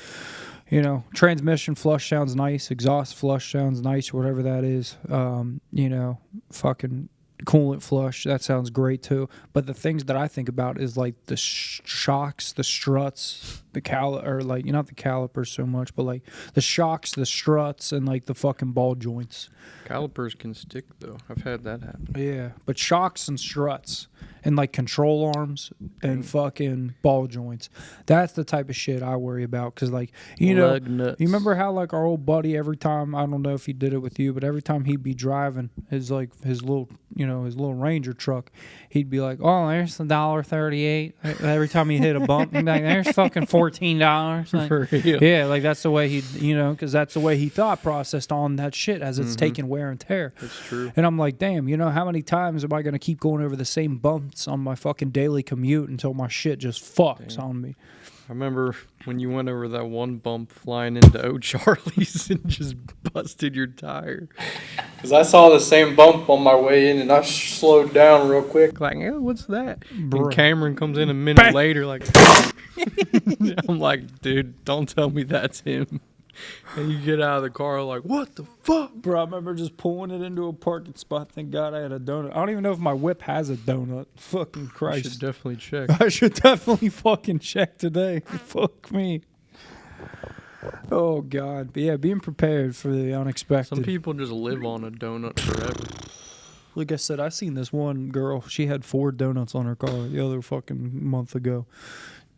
you know, transmission flush sounds nice, exhaust flush sounds nice, whatever that is. You know, fucking coolant flush, that sounds great too. But the things that I think about is like the shocks, the struts, or like not the calipers so much, but like the shocks, the struts, and like the fucking ball joints. Calipers can stick though. I've had that happen. Yeah, but shocks and struts and like control arms and fucking ball joints. That's the type of shit I worry about because like you know, you remember how like our old buddy every time, I don't know if he did it with you, but every time he'd be driving his little Ranger truck, he'd be like, "Oh, there's $1.38." Every time he hit a bump, he'd be like, "There's fucking $14." Like, for real. Yeah, like that's the way he, you know, because that's the way he thought processed on that shit as it's taking wear and tear. That's true. And I'm like, damn, you know, how many times am I going to keep going over the same bumps on my fucking daily commute until my shit just fucks on me? remember when you went over that one bump flying into O'Charlie's and just busted your tire. Because I saw the same bump on my way in, and I slowed down real quick. Like, oh, what's that? Bruh. And Cameron comes in a minute later, like, I'm like, dude, don't tell me that's him. And you get out of the car like, what the fuck? Bro, I remember just pulling it into a parking spot. Thank God I had a donut. I don't even know if my whip has a donut. Fucking You Christ. should definitely check. I should definitely fucking check today. Fuck me. Oh, God. But yeah, being prepared for the unexpected. Some people just live on a donut forever. Like I said, I seen this one girl. She had 4 donuts on her car the other fucking month ago.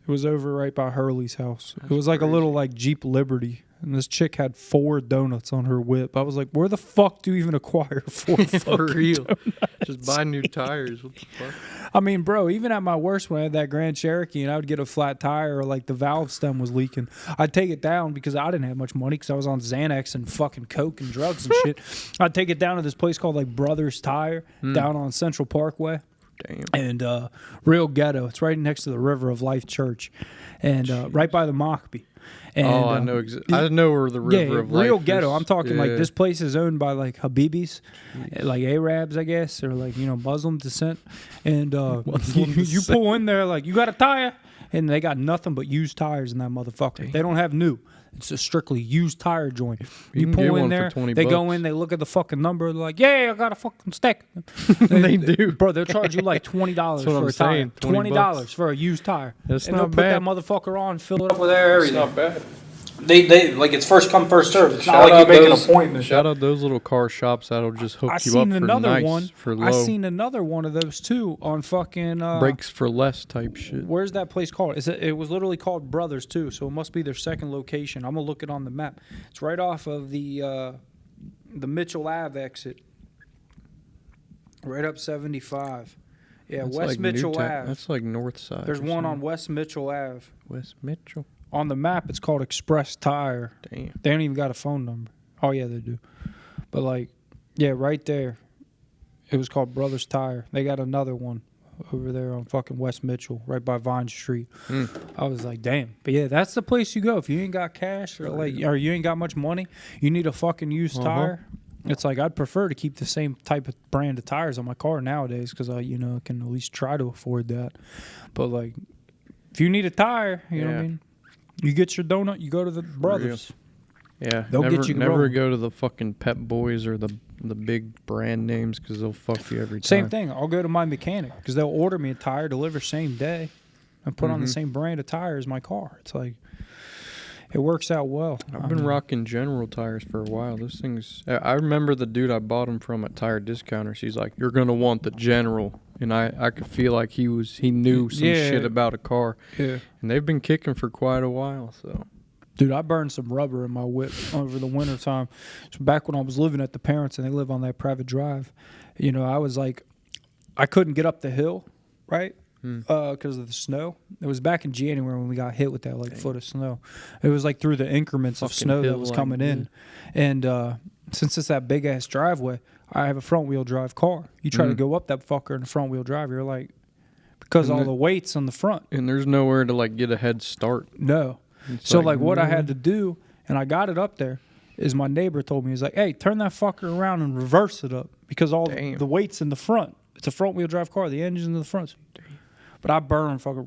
It was over right by Hurley's house. That's it was like crazy. a little like Jeep Liberty. And this chick had 4 donuts on her whip. I was like, where the fuck do you even acquire 4 For fucking real. donuts? Just buy new tires. What the fuck? I mean, bro, even at my worst when I had that Grand Cherokee and I would get a flat tire or like the valve stem was leaking, I'd take it down because I didn't have much money because I was on Xanax and fucking coke and drugs and shit. I'd take it down to this place called like Brothers Tire down on Central Parkway. Damn. And real ghetto. It's right next to the River of Life Church and right by the Mockbee. And, I know. I know where the River of Life real is. ghetto. I'm talking like Yeah. this place is owned by like Habibis, like Arabs, I guess, or like Muslim descent. And you pull in there like you got a tire, and they got nothing but used tires in that motherfucker. Damn. They don't have new. It's a strictly used tire joint. You You can get pull in one for there, 20 they go bucks. in, they look at the fucking number, they're like, yeah, I got a fucking stick. They do. Bro, they'll charge you like $20 That's for what a I'm tire. saying, 20 $20 for a used tire. That's and not they'll put bad. that motherfucker on, fill it up with air, It's everything. not bad. They like it's first come first serve. It's Shout not like out you make those- an appointment. Shout out those little car shops that'll just hook I you up seen for another nice, one. for low. I seen another one of those too on fucking Brakes for less type shit. Where's that place called? It was literally called Brothers too, so it must be their second location. I'm gonna look it on the map. It's right off of the Mitchell Ave exit, right up 75. Yeah, That's West like Mitchell Newtown. Ave. That's like North Side. There's or one on something. West Mitchell Ave. West Mitchell. On the map, it's called Express Tire. Damn. They don't even got a phone number. Oh yeah, they do. But like, yeah, right there, it was called Brothers Tire. They got another one over there on fucking West Mitchell, right by Vine Street. I was like, damn. But yeah, that's the place you go if you ain't got cash or you ain't got much money. You need a fucking used tire. It's like I'd prefer to keep the same type of brand of tires on my car nowadays because I can at least try to afford that. But like, if you need a tire, you know what I mean. You get your donut, you go to the Brothers. Yeah, They'll never, get you never rolling. go to the fucking Pep Boys or the big brand names because they'll fuck you every time. Same thing. I'll go to my mechanic because they'll order me a tire, deliver same day, and put on the same brand of tire as my car. It's like, it works out well. I've been rocking General tires for a while. Those things. I remember the dude I bought them from at Tire Discounters. He's like, "You're gonna want the General," and I could feel like he knew some shit about a car. Yeah. And they've been kicking for quite a while. So. Dude, I burned some rubber in my whip over the winter time. So back when I was living at the parents and they live on that private drive, I was like, I couldn't get up the hill, right? Because of the snow. It was back in January when we got hit with that foot of snow. It was like through the increments of Fucking snow that hill was like coming in. And since it's that big ass driveway, I have a front wheel drive car. You try to go up that fucker in the front wheel drive, you're like, because all the weight's on the front. And there's nowhere to get a head start. No. It's So what I had to do, and I got it up there, is my neighbor told me, he's like, hey, turn that fucker around and reverse it up because all the weight's in the front. It's a front wheel drive car. The engine's in the front. But I burned fucking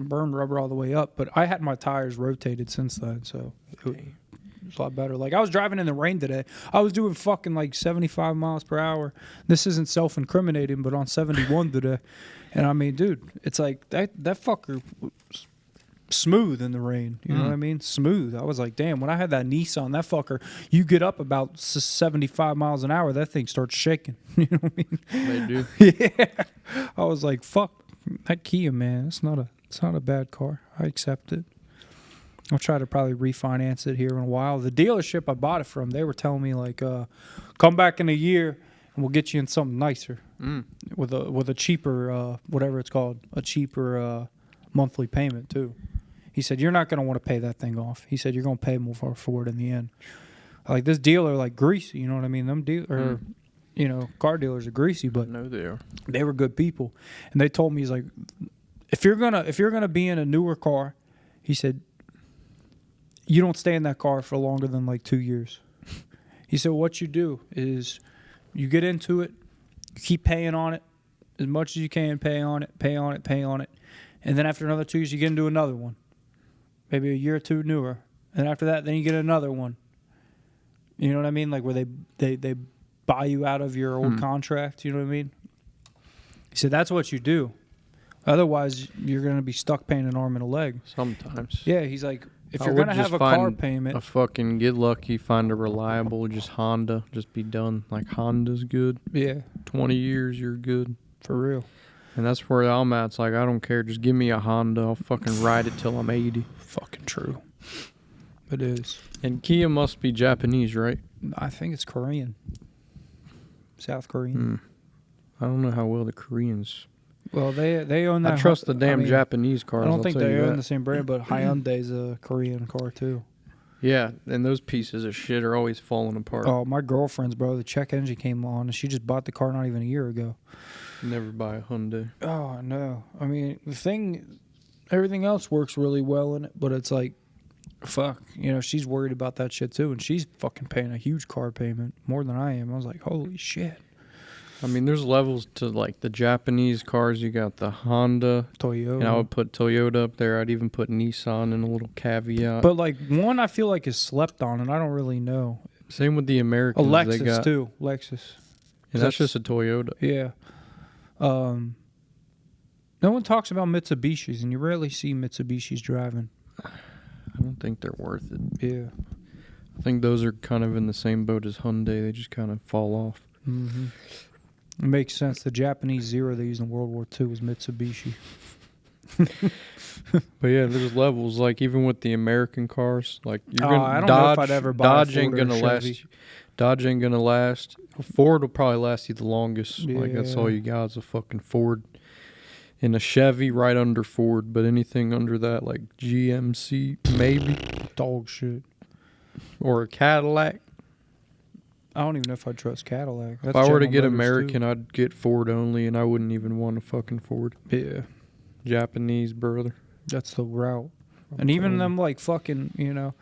burned rubber all the way up. But I had my tires rotated since then, so it was a lot better. Like I was driving in the rain today. I was doing fucking 75 miles per hour. This isn't self-incriminating, but on 71 today. And I mean, dude, it's like that fucker was smooth in the rain. You know what I mean? Smooth. I was like, damn, when I had that Nissan, that fucker, you get up about 75 miles an hour, that thing starts shaking. You know what I mean? They do. Yeah. I was like, fuck, that Kia, man, it's not a bad car. I accept it. I'll try to probably refinance it here in a while. The dealership I bought it from, they were telling me come back in a year and we'll get you in something nicer with a cheaper whatever it's called, a cheaper monthly payment too. He said you're not going to want to pay that thing off. He said you're going to pay more for it in the end. Like this dealer, greasy, you know what I mean? Them car dealers are greasy, but No, they are. they were good people. And they told me, he's like, if you're gonna be in a newer car, he said, you don't stay in that car for longer than like 2 years. He said, what you do is you get into it, you keep paying on it as much as you can, pay on it, and then after another 2 years, you get into another one, maybe a year or two newer, and after that, then you get another one. You know what I mean? Like where they buy you out of your old contract. You know what I mean? He said that's what you do. Otherwise, you're going to be stuck paying an arm and a leg. Sometimes. Yeah, he's like, if you're going to have a car payment. A fucking get lucky, find a reliable, just Honda, just be done. Like Honda's good. Yeah. 20 years, you're good. For real. And that's where I'm at. It's like, I don't care. Just give me a Honda. I'll fucking ride it till I'm 80. Fucking true. It is. And Kia must be Japanese, right? I think it's Korean. South Korean. I don't know how well the Koreans... Well, they own that. I trust the damn Japanese cars. I don't think they own the same brand, but Hyundai's a Korean car too. Yeah, and those pieces of shit are always falling apart. Oh, my girlfriend's, bro, the check engine came on, and she just bought the car not even a year ago. Never buy a Hyundai. Oh, no. I mean, everything else works really well in it, but it's like, fuck, she's worried about that shit too, and she's fucking paying a huge car payment, more than I am. I was like, holy shit. I mean, there's levels to, like, the Japanese cars. You got the Honda. Toyota. And I would put Toyota up there. I'd even put Nissan in a little caveat. But, like, one I feel like is slept on, and I don't really know. Same with the Americans. Lexus, too. Lexus. And that's just a Toyota. Yeah. No one talks about Mitsubishis, and you rarely see Mitsubishis driving. I don't think they're worth it. Yeah. I think those are kind of in the same boat as Hyundai. They just kind of fall off. Mm-hmm. It makes sense. The Japanese Zero they used in World War II was Mitsubishi. But yeah, there's levels. Like even with the American cars, like you're gonna I don't know if I'd ever buy Dodge a ain't Ford or gonna a last. Chevy. Dodge ain't gonna last. Ford will probably last you the longest. Yeah. Like that's all you got is a fucking Ford. And a Chevy right under Ford, but anything under that, like GMC, maybe. Dog shit. Or a Cadillac. I don't even know if I'd trust Cadillac. If I were to get American, I'd get Ford only, and I wouldn't even want a fucking Ford. Yeah. Japanese, brother. That's the route. And even them, like, fucking,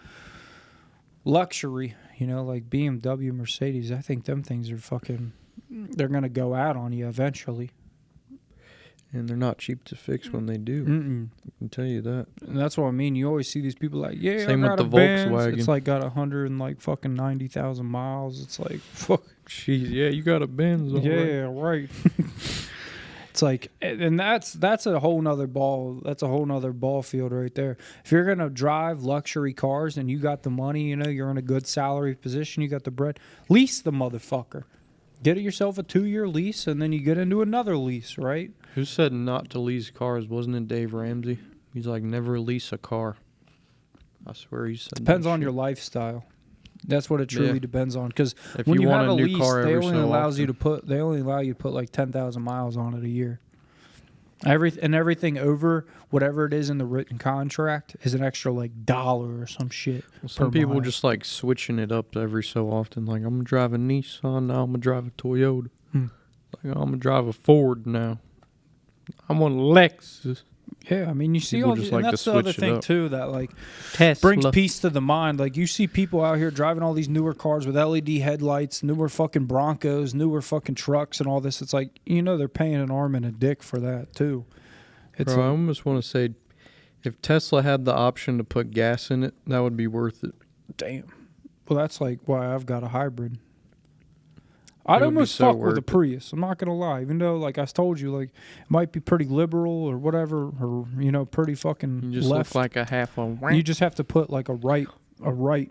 luxury, like BMW, Mercedes, I think them things are fucking, they're going to go out on you eventually. And they're not cheap to fix when they do. I can tell you that. And that's what I mean. You always see these people like, yeah, same I got with a the Benz. Volkswagen. It's like got 190,000 miles. It's like, fuck. Jeez, yeah, you got a Benz. Yeah, right. It's like, and that's a whole nother ball. That's a whole nother ball field right there. If you're gonna drive luxury cars and you got the money, you're in a good salary position, you got the bread, lease the motherfucker. Get yourself a 2-year lease, and then you get into another lease, right? Who said not to lease cars? Wasn't it Dave Ramsey? He's like, never lease a car. I swear he said Depends that on shit. your lifestyle. That's what it truly depends on. Because If when you you want have a a new lease, car they every only so allows you often. to put. They only allow you to put like 10,000 miles on it a year. Everything over whatever it is in the written contract is an extra like $1 or some shit. Well, some per people mile. just like switching it up every so often. Like, I'm going to drive a Nissan, now I'm going to drive a Toyota. Like, I'm going to drive a Ford now. I'm on Lexus. Yeah, I mean, you see People all just these, and like to that's the other switch it thing up. too that like Tesla. brings peace to the mind. Like you see people out here driving all these newer cars with LED headlights, newer fucking Broncos, newer fucking trucks, and all this. It's like they're paying an arm and a dick for that too. It's Bro, I like, almost want to say, if Tesla had the option to put gas in it, that would be worth it. damn. Well, that's like why I've got a hybrid. I'd It would be almost so fuck with worth a it. Prius. I'm not gonna lie, even though like I told you, like it might be pretty liberal or whatever, or pretty fucking You just left. look like a half a You just have to put like a right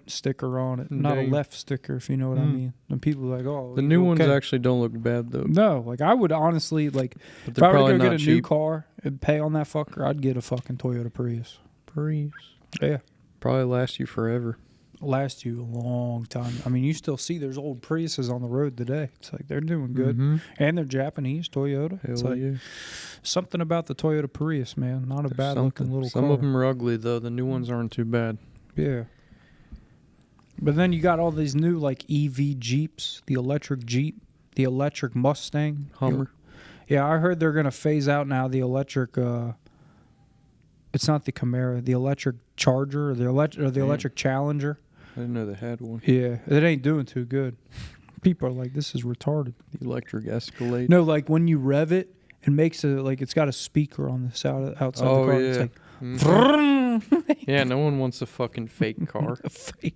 sticker on it, not a Dang. left sticker, if you know what I mean. And people are like, oh, The you new ones okay? actually don't look bad, though. No, like I would honestly like But if they're I were to probably go not get a new cheap. car and pay on that fucker, I'd get a fucking Toyota Prius. Prius. Yeah, Probably last you forever. last you a long time. I mean, you still see there's old Priuses on the road today. It's like they're doing good, Mhm. and they're Japanese Toyota. It's Hell like yeah. something about the Toyota Prius, man. Not a There's bad looking little Some car. of them are ugly, though. The new ones aren't too bad. Yeah. But then you got all these new like EV Jeeps, the electric Jeep, the electric Mustang, Hummer. Yeah, I heard they're gonna phase out now the electric It's not the Camaro, the electric Charger or the electric Challenger. I didn't know they had one. Yeah, it ain't doing too good. People are like, this is retarded. The electric Escalade. No, like when you rev it, it makes it's got a speaker on the side outside the car. Yeah. It's like, Yeah, no one wants a fucking fake car. a fake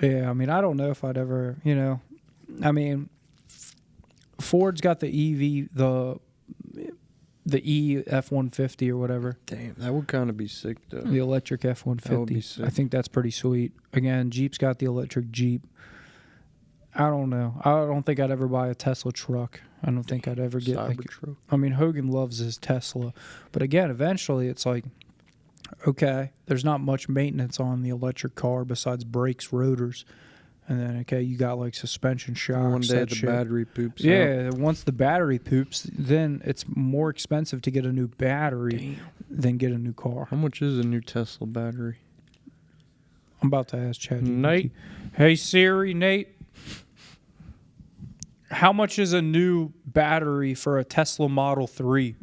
Yeah, I mean, I don't know if I'd ever, I mean, Ford's got the EV, the E F-150 or whatever. Damn, that would kind of be sick, though. The electric F-150. That would be sick. I think that's pretty sweet. Again, Jeep's got the electric Jeep. I don't know. I don't think I'd ever buy a Tesla truck. I don't think I'd ever get Cybertruck. I mean, Hogan loves his Tesla. But again, eventually it's like, okay, there's not much maintenance on the electric car besides brakes, rotors. And then, okay, you got like suspension shocks. One day that the shit. battery poops out. Yeah, once the battery poops, then it's more expensive to get a new battery than get a new car. How much is a new Tesla battery? I'm about to ask ChatGPT. Nate? Hey Siri, Nate. How much is a new battery for a Tesla Model 3?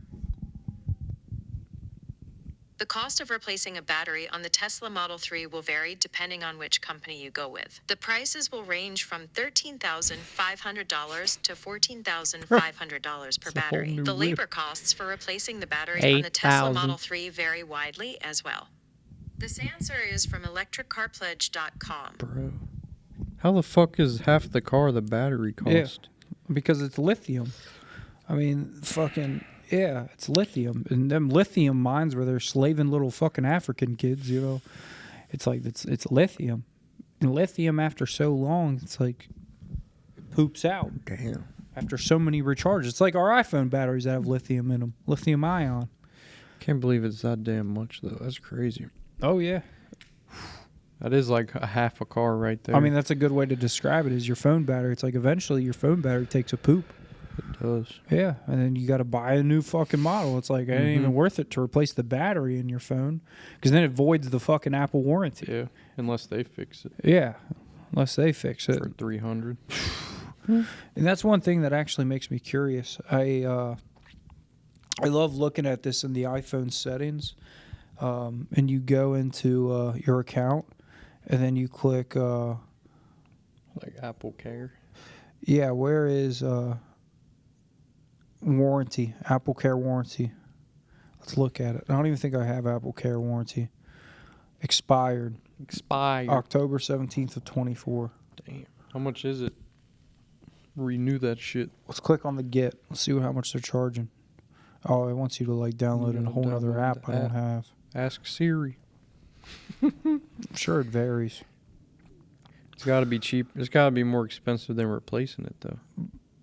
The cost of replacing a battery on the Tesla Model 3 will vary depending on which company you go with. The prices will range from $13,500 to $14,500 per battery. The labor costs for replacing the battery on the Tesla Model 3 vary widely as well. This answer is from electriccarpledge.com. Bro. How the fuck is half the car the battery cost? Yeah, because it's lithium. I mean, fucking... Yeah, it's lithium. And them lithium mines where they're slaving little fucking African kids, It's like, it's lithium. And lithium, after so long, it's like, it poops out. Damn. After so many recharges. It's like our iPhone batteries that have lithium in them. Lithium ion. Can't believe it's that damn much, though. That's crazy. Oh, yeah. That is like a half a car right there. I mean, that's a good way to describe it, is your phone battery. It's like eventually your phone battery takes a poop. It does. Yeah, and then you got to buy a new fucking model. It's like, it ain't even worth it to replace the battery in your phone, because then it voids the fucking Apple warranty. Yeah, unless they fix it. Yeah, unless they fix it. For $300. And that's one thing that actually makes me curious. I love looking at this in the iPhone settings, and you go into your account, and then you click... like Apple Care. Yeah, where is... warranty, Apple Care warranty. Let's look at it. I don't even think I have Apple Care warranty. Expired October 17th of 24. Damn. How much is it? Renew that shit. Let's click on the Get. Let's see how much they're charging. Oh, it wants you to like download a whole other app I don't have. Ask Siri. I'm sure it varies. It's got to be cheap. It's got to be more expensive than replacing it, though.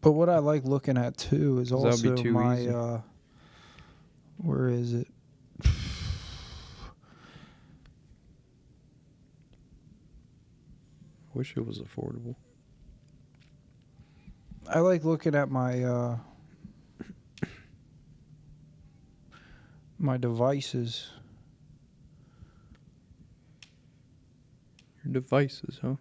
But what I like looking at too is also my easy. where is it? Wish it was affordable. I like looking at my my devices. Your devices, huh?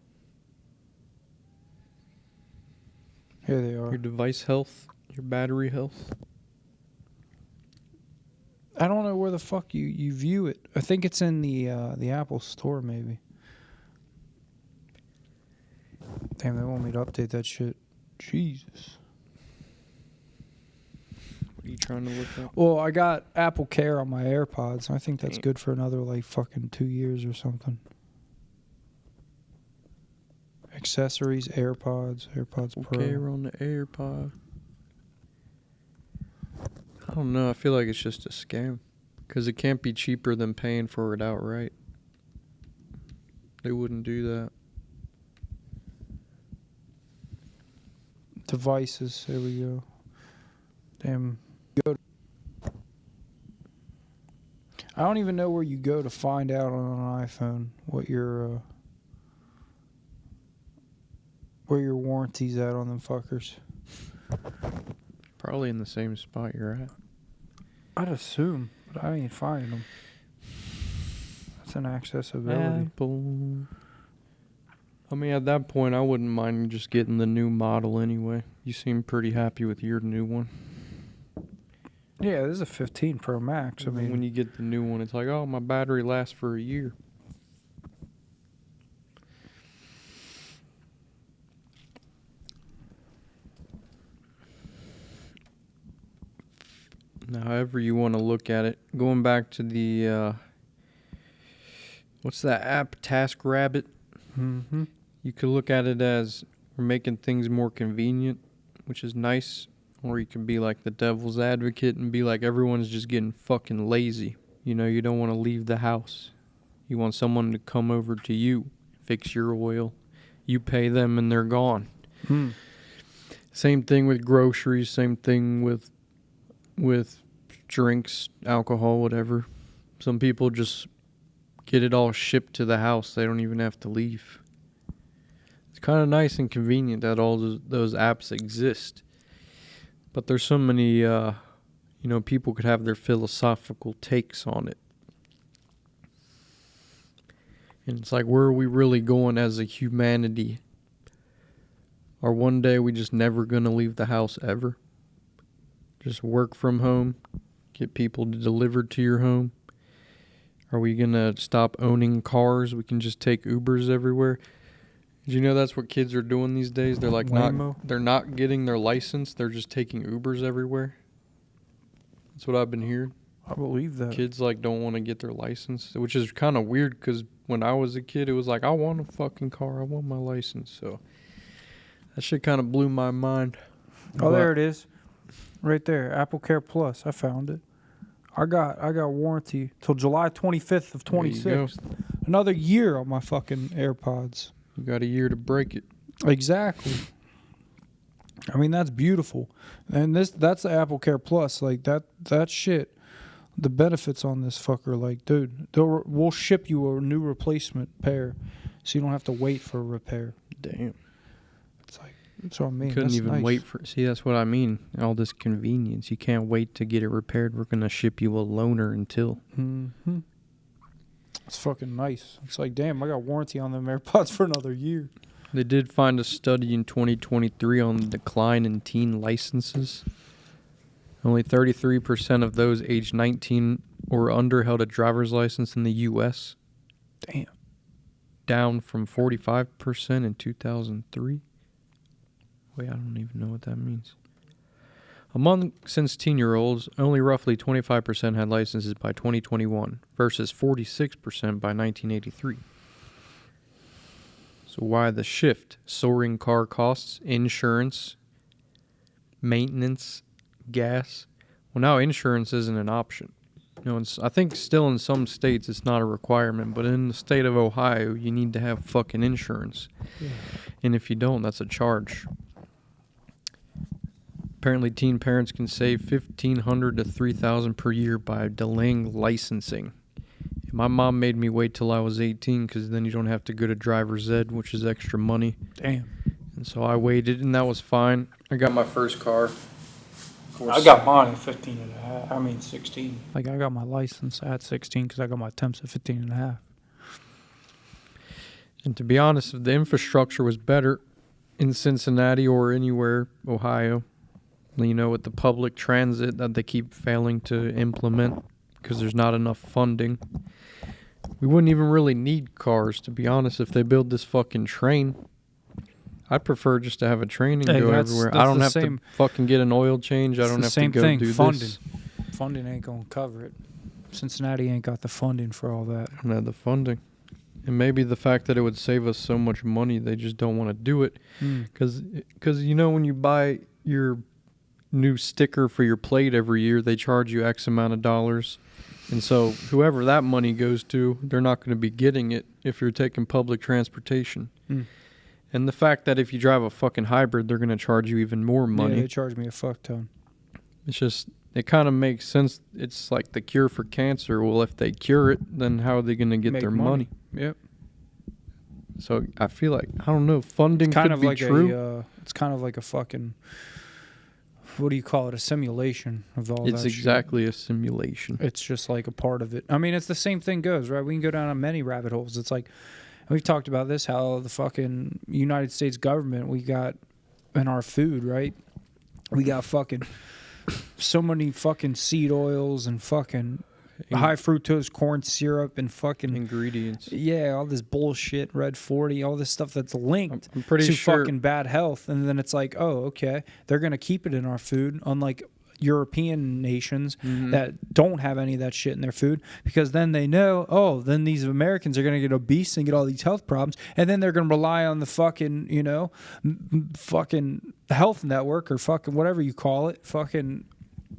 Here they are. Your device health, your battery health. I don't know where the fuck you view it. I think it's in the Apple Store, maybe. Damn, they want me to update that shit. Jesus. What are you trying to look at? Well, I got Apple Care on my AirPods. I think that's good for another like fucking 2 years or something. Accessories, AirPods Pro. Care on the AirPod. I don't know. I feel like it's just a scam. Because it can't be cheaper than paying for it outright. They wouldn't do that. Devices, there we go. Damn. I don't even know where you go to find out on an iPhone what your where your warranty's at on them fuckers. Probably in the same spot you're at. I'd assume, but I ain't finding them. That's an accessibility. Apple. I mean, at that point, I wouldn't mind just getting the new model anyway. You seem pretty happy with your new one. Yeah, this is a 15 Pro Max. I mean, when you get the new one, it's like, oh, my battery lasts for a year. Now, however you want to look at it, going back to the what's that app, TaskRabbit? mm-hmm. You could look at it as we're making things more convenient, which is nice. Or you can be like the devil's advocate and be like, everyone's just getting fucking lazy. You know, you don't want to leave the house. You want someone to come over to you, fix your oil. You pay them and they're gone. Same thing with groceries. Same thing with drinks, alcohol, whatever. Some people just get it all shipped to the house. They don't even have to leave. It's kind of nice and convenient that all those apps exist. But there's so many, people could have their philosophical takes on it. And it's like, where are we really going as a humanity? Are one day we just never going to leave the house ever? Just work from home? Get people delivered to your home? Are we going to stop owning cars? We can just take Ubers everywhere? Did you know that's what kids are doing these days? They're like Wammo? they're not getting their license. They're just taking Ubers everywhere. That's what I've been hearing. I believe that. Kids like don't want to get their license, which is kind of weird because when I was a kid, it was like, I want a fucking car. I want my license. So that shit kind of blew my mind. Oh, there it is. Right there. Apple Care Plus. I found it. I got warranty till July 25th of 26. Another year on my fucking AirPods. You got a year to break it. Exactly. I mean, that's beautiful. And that's the Apple Care Plus. Like, that shit, the benefits on this fucker, like, dude, we'll ship you a new replacement pair so you don't have to wait for a repair. Damn. It's like, that's what I mean. Couldn't that's even nice. wait for. See, that's what I mean. All this convenience. You can't wait to get it repaired. We're going to ship you a loaner until. Mm-hmm. It's fucking nice. It's like, damn, I got warranty on them AirPods for another year. They did find a study in 2023 on the decline in teen licenses. Only 33% of those aged 19 or under held a driver's license in the U.S. Damn. Down from 45% in 2003. Wait, I don't even know what that means. Among 16-year-olds, only roughly 25% had licenses by 2021 versus 46% by 1983. So why the shift? Soaring car costs, insurance, maintenance, gas. Well, now insurance isn't an option. You know, I think still in some states it's not a requirement, but in the state of Ohio, you need to have fucking insurance. Yeah. And if you don't, that's a charge. Apparently, teen parents can save $1,500 to $3,000 per year by delaying licensing. My mom made me wait till I was 18 because then you don't have to go to driver's ed, which is extra money. Damn. And so I waited, and that was fine. I got my first car. Of course, I got mine at 15 and a half. I mean, 16. Like, I got my license at 16 because I got my temps at 15 and a half. And to be honest, if the infrastructure was better in Cincinnati or anywhere, Ohio, you know, with the public transit that they keep failing to implement because there's not enough funding, we wouldn't even really need cars, to be honest. If they build this fucking train, I'd prefer just to have a train and go everywhere. I don't have to fucking get an oil change. I don't have to go do this. Funding ain't going to cover it. Cincinnati ain't got the funding for all that. I don't have the funding. And maybe the fact that it would save us so much money, they just don't want to do it. Because, you know, when you buy your new sticker for your plate every year, they charge you X amount of dollars. And so whoever that money goes to, they're not going to be getting it if you're taking public transportation. And the fact that if you drive a fucking hybrid, they're going to charge you even more money. Yeah, they charge me a fuck ton. It's just, it kind of makes sense. It's like the cure for cancer. Well, if they cure it, then how are they going to get their money? Yep. So I feel like, I don't know, funding could be true. It's kind of like a fucking, what do you call it? A simulation of all that It's exactly a simulation. It's just like a part of it. I mean, it's the same thing goes, right? We can go down on many rabbit holes. It's like, we've talked about this, how the fucking United States government, we got in our food, right? We got fucking so many fucking seed oils and fucking high fructose corn syrup and fucking ingredients. Yeah, all this bullshit, Red 40, all this stuff that's linked I'm pretty to sure fucking bad health. And then it's like, oh, okay, they're going to keep it in our food, unlike European nations that don't have any of that shit in their food, because then they know, oh, then these Americans are going to get obese and get all these health problems, and then they're going to rely on the fucking, you know, fucking health network or fucking whatever you call it, fucking,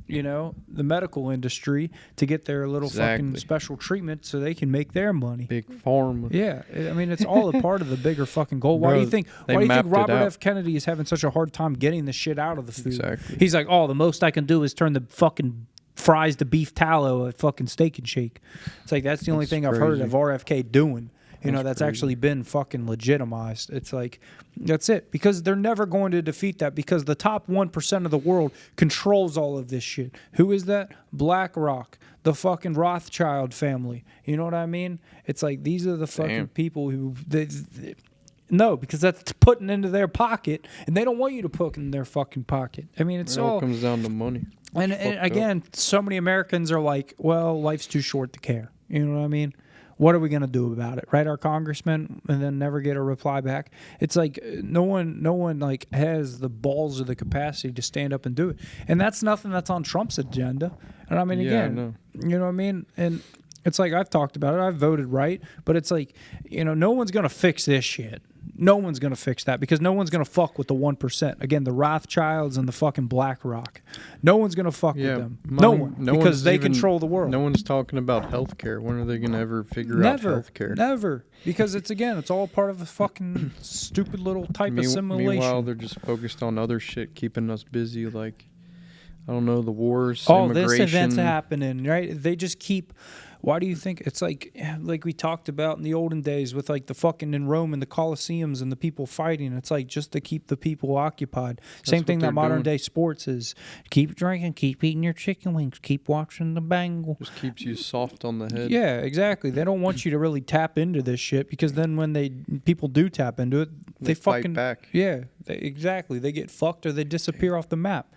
you know, the medical industry to get their little fucking special treatment so they can make their money. Big pharma. Yeah, I mean, it's all a part of the bigger fucking goal. Why do you think Robert F. Kennedy is having such a hard time getting the shit out of the food? Exactly. He's like, oh, the most I can do is turn the fucking fries to beef tallow at fucking Steak and Shake. It's like, that's the only thing I've heard of RFK doing. You know, that's actually been fucking legitimized. It's like, that's it. Because they're never going to defeat that, because the top 1% of the world controls all of this shit. Who is that? BlackRock, the fucking Rothschild family. You know what I mean? It's like, these are the fucking people who... No, because that's putting into their pocket, and they don't want you to put in their fucking pocket. I mean, it's all... It comes down to money. And again, so many Americans are like, well, life's too short to care. You know what I mean? What are we going to do about it? Write our congressman and then never get a reply back? It's like no one like has the balls or the capacity to stand up and do it. And that's nothing that's on Trump's agenda. And I mean, again, you know what I mean? And it's like, I've talked about it. I've voted right. But it's like, you know, no one's going to fix this shit. No one's going to fix that, because no one's going to fuck with the 1%. Again, the Rothschilds and the fucking BlackRock. No one's going to fuck with them. No one. Because they control the world. No one's talking about healthcare. When are they going to ever figure out healthcare? Never. Because it's all part of a fucking stupid little type of simulation. Meanwhile, they're just focused on other shit, keeping us busy, like, I don't know, the wars, immigration. This event's happening, right? They just keep... Why do you think it's like we talked about in the olden days with like the fucking in Rome and the Colosseums and the people fighting? It's like just to keep the people occupied. Same thing that modern day sports is. Keep drinking, keep eating your chicken wings, keep watching the Bengal. Just keeps you soft on the head. Yeah, exactly. They don't want you to really tap into this shit, because then when people do tap into it, they fucking fight back. Yeah, exactly. They get fucked or they disappear off the map.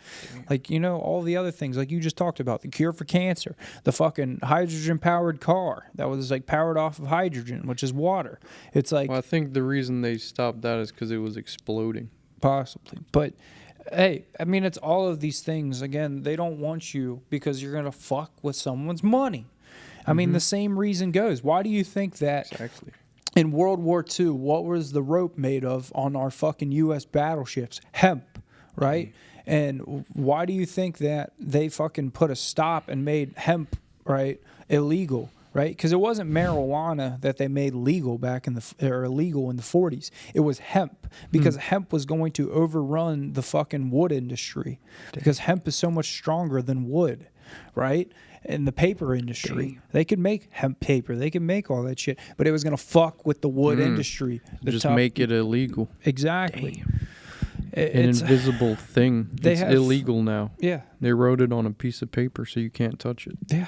Like, you know, all the other things like you just talked about, the cure for cancer, the fucking hydrogen-powered car that was like powered off of hydrogen, which is water. It's like... Well, I think the reason they stopped that is because it was exploding. Possibly. But, hey, I mean, it's all of these things. Again, they don't want you because you're going to fuck with someone's money. I mean, the same reason goes. Why do you think that... Exactly. In World War II, what was the rope made of on our fucking U.S. battleships? Hemp, right? And why do you think that they fucking put a stop and made hemp, right, illegal, right? Because it wasn't marijuana that they made legal back in or illegal in the 40s. It was hemp, because hemp was going to overrun the fucking wood industry, because hemp is so much stronger than wood, right? In the paper industry, they could make hemp paper, they could make all that shit, but it was gonna fuck with the wood industry. Just make it illegal. Exactly. An invisible thing. It's illegal now. Yeah. They wrote it on a piece of paper so you can't touch it. Yeah.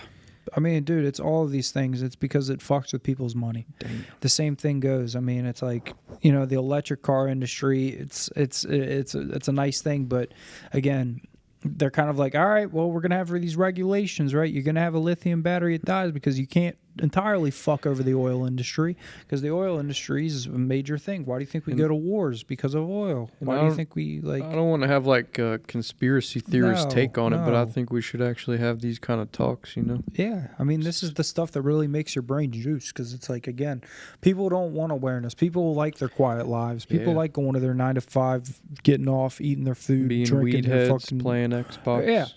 I mean, dude, it's all of these things. It's because it fucks with people's money. Damn. The same thing goes. I mean, it's like, you know, the electric car industry. It's a nice thing, but again, they're kind of like, all right, well, we're gonna have these regulations, right? You're gonna have a lithium battery that dies, because you can't entirely fuck over the oil industry, because the oil industry is a major thing. Why do you think we go to wars? Because of oil. Why do you think we like... I don't want to have like a conspiracy theorist take on it, but I think we should actually have these kind of talks, you know? Yeah, I mean, this is the stuff that really makes your brain juice, because it's like, again, people don't want awareness. People like their quiet lives. People like going to their 9 to 5, getting off, eating their food, being drinking weed their heads, fucking... playing Xbox. Yeah,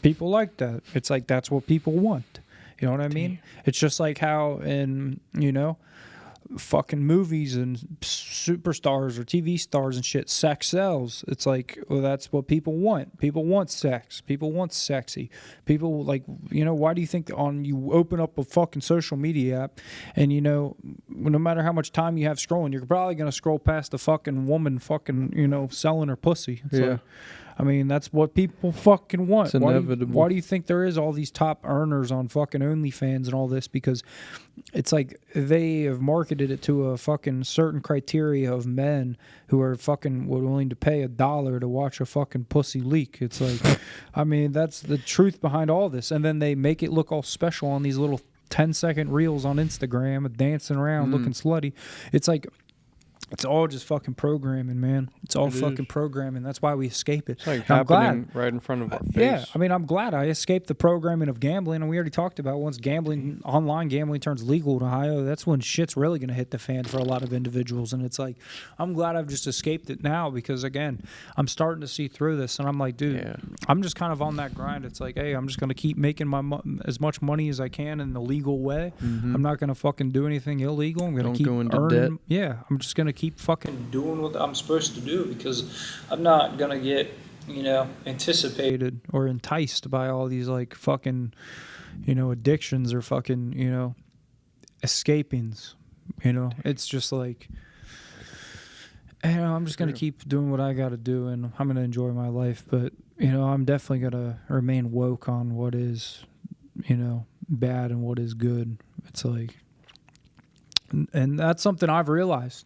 people like that. It's like, that's what people want. You know what I mean? It's just like how in, you know, fucking movies and superstars or TV stars and shit, sex sells. It's like, well, that's what people want. People want sex. People want sexy. People like, you know, why do you think you open up a fucking social media app and, you know, no matter how much time you have scrolling, you're probably going to scroll past the fucking woman fucking, you know, selling her pussy. It's like, I mean, that's what people fucking want. It's inevitable. Why do you think there is all these top earners on fucking OnlyFans and all this? Because it's like they have marketed it to a fucking certain criteria of men who are fucking willing to pay $1 to watch a fucking pussy leak. It's like, I mean, that's the truth behind all this. And then they make it look all special on these little 10-second reels on Instagram, dancing around, looking slutty. It's like, it's all just fucking programming, man. It's all fucking programming. That's why we escape it. It's like And I'm happening glad. right in front of our face. Yeah, I mean, I'm glad I escaped the programming of gambling, and we already talked about once gambling, online gambling turns legal in Ohio, that's when shit's really going to hit the fan for a lot of individuals. And it's like, I'm glad I've just escaped it now because, again, I'm starting to see through this, and I'm like, dude, I'm just kind of on that grind. It's like, hey, I'm just going to keep making as much money as I can in the legal way. I'm not going to fucking do anything illegal. I'm going to keep go into earning. debt. Yeah, I'm just going to keep fucking doing what I'm supposed to do because I'm not going to get, anticipated or enticed by all these like fucking, addictions or fucking, escapings. It's just like, I'm just going to keep doing what I got to do and I'm going to enjoy my life. But, I'm definitely going to remain woke on what is, bad and what is good. It's like, and that's something I've realized.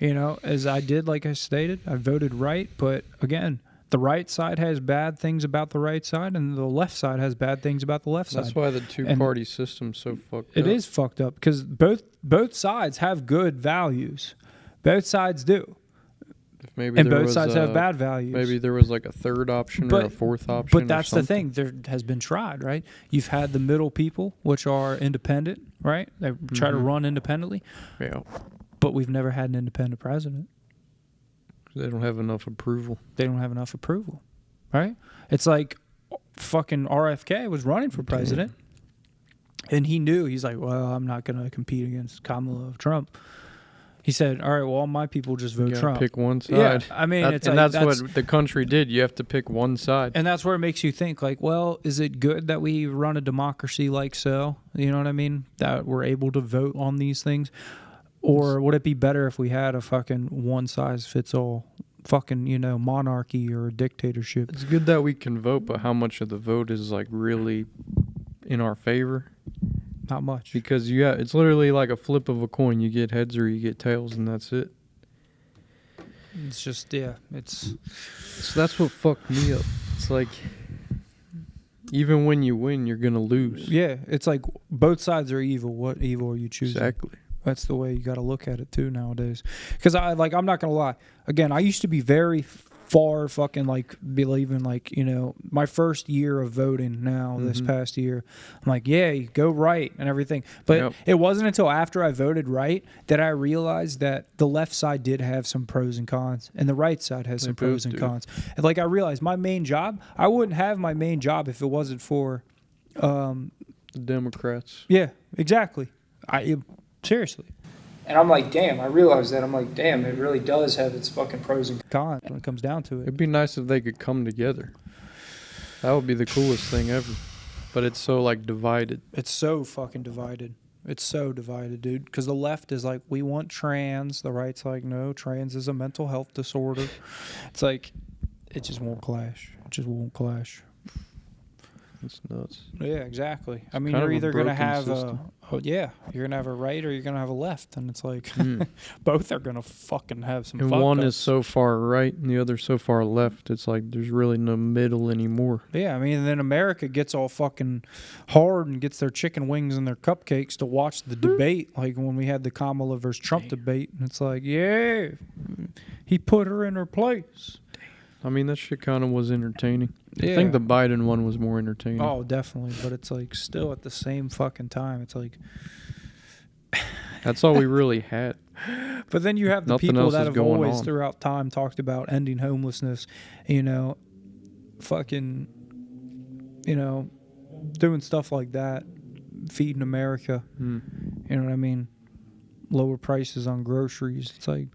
As I did, like I stated, I voted right. But again, the right side has bad things about the right side, and the left side has bad things about the left side. That's why the two-party system's so fucked up. It is fucked up because both sides have good values. Both sides do. And both sides have bad values. Maybe there was like a third option or a fourth option. But that's the thing. There has been tried, right? You've had the middle people, which are independent, right? They try to run independently. Yeah. But we've never had an independent president. They don't have enough approval. They don't have enough approval, right? It's like fucking RFK was running for president, and he knew, he's like, well, I'm not going to compete against Kamala Trump. He said, all right, well, all my people just vote Trump. Pick one side. Yeah, I mean, that's what the country did. You have to pick one side. And that's where it makes you think, like, well, is it good that we run a democracy like so? You know what I mean? That we're able to vote on these things? Or would it be better if we had a fucking one-size-fits-all fucking, monarchy or a dictatorship? It's good that we can vote, but how much of the vote is, like, really in our favor? Not much. Because, it's literally like a flip of a coin. You get heads or you get tails, and that's it. It's just, So that's what fucked me up. It's like, even when you win, you're going to lose. Yeah, it's like both sides are evil. What evil are you choosing? Exactly. That's the way you got to look at it too nowadays. Because I'm not gonna lie. Again, I used to be very far fucking like believing like my first year of voting. Now this past year, I'm like, yeah, go right and everything. But it wasn't until after I voted right that I realized that the left side did have some pros and cons, and the right side has some pros and cons. And like I realized my main job, I wouldn't have my main job if it wasn't for the Democrats. Yeah, exactly. Seriously. And I'm like, damn, I realized that. I'm like, damn, it really does have its fucking pros and cons when it comes down to it. It'd be nice if they could come together. That would be the coolest thing ever. But it's so, like, divided. It's so fucking divided. It's so divided, dude. Because the left is like, we want trans. The right's like, no, trans is a mental health disorder. It's like, it just won't clash. It just won't clash. It's nuts. Yeah, exactly. I mean, you're either going to have you're going to have a right or you're going to have a left. And it's like, both are going to fucking have some and one is so far right and the other so far left. It's like there's really no middle anymore. Yeah, I mean, and then America gets all fucking hard and gets their chicken wings and their cupcakes to watch the debate. Like when we had the Kamala versus Trump debate. And it's like, yeah, he put her in her place. I mean, that shit kind of was entertaining. Yeah. I think the Biden one was more entertaining. Oh, definitely. But it's like still at the same fucking time. It's like. That's all we really had. But then you have the Nothing people else that is have going always on. throughout time talked about ending homelessness, fucking, doing stuff like that, feeding America. You know what I mean? Lower prices on groceries. It's like,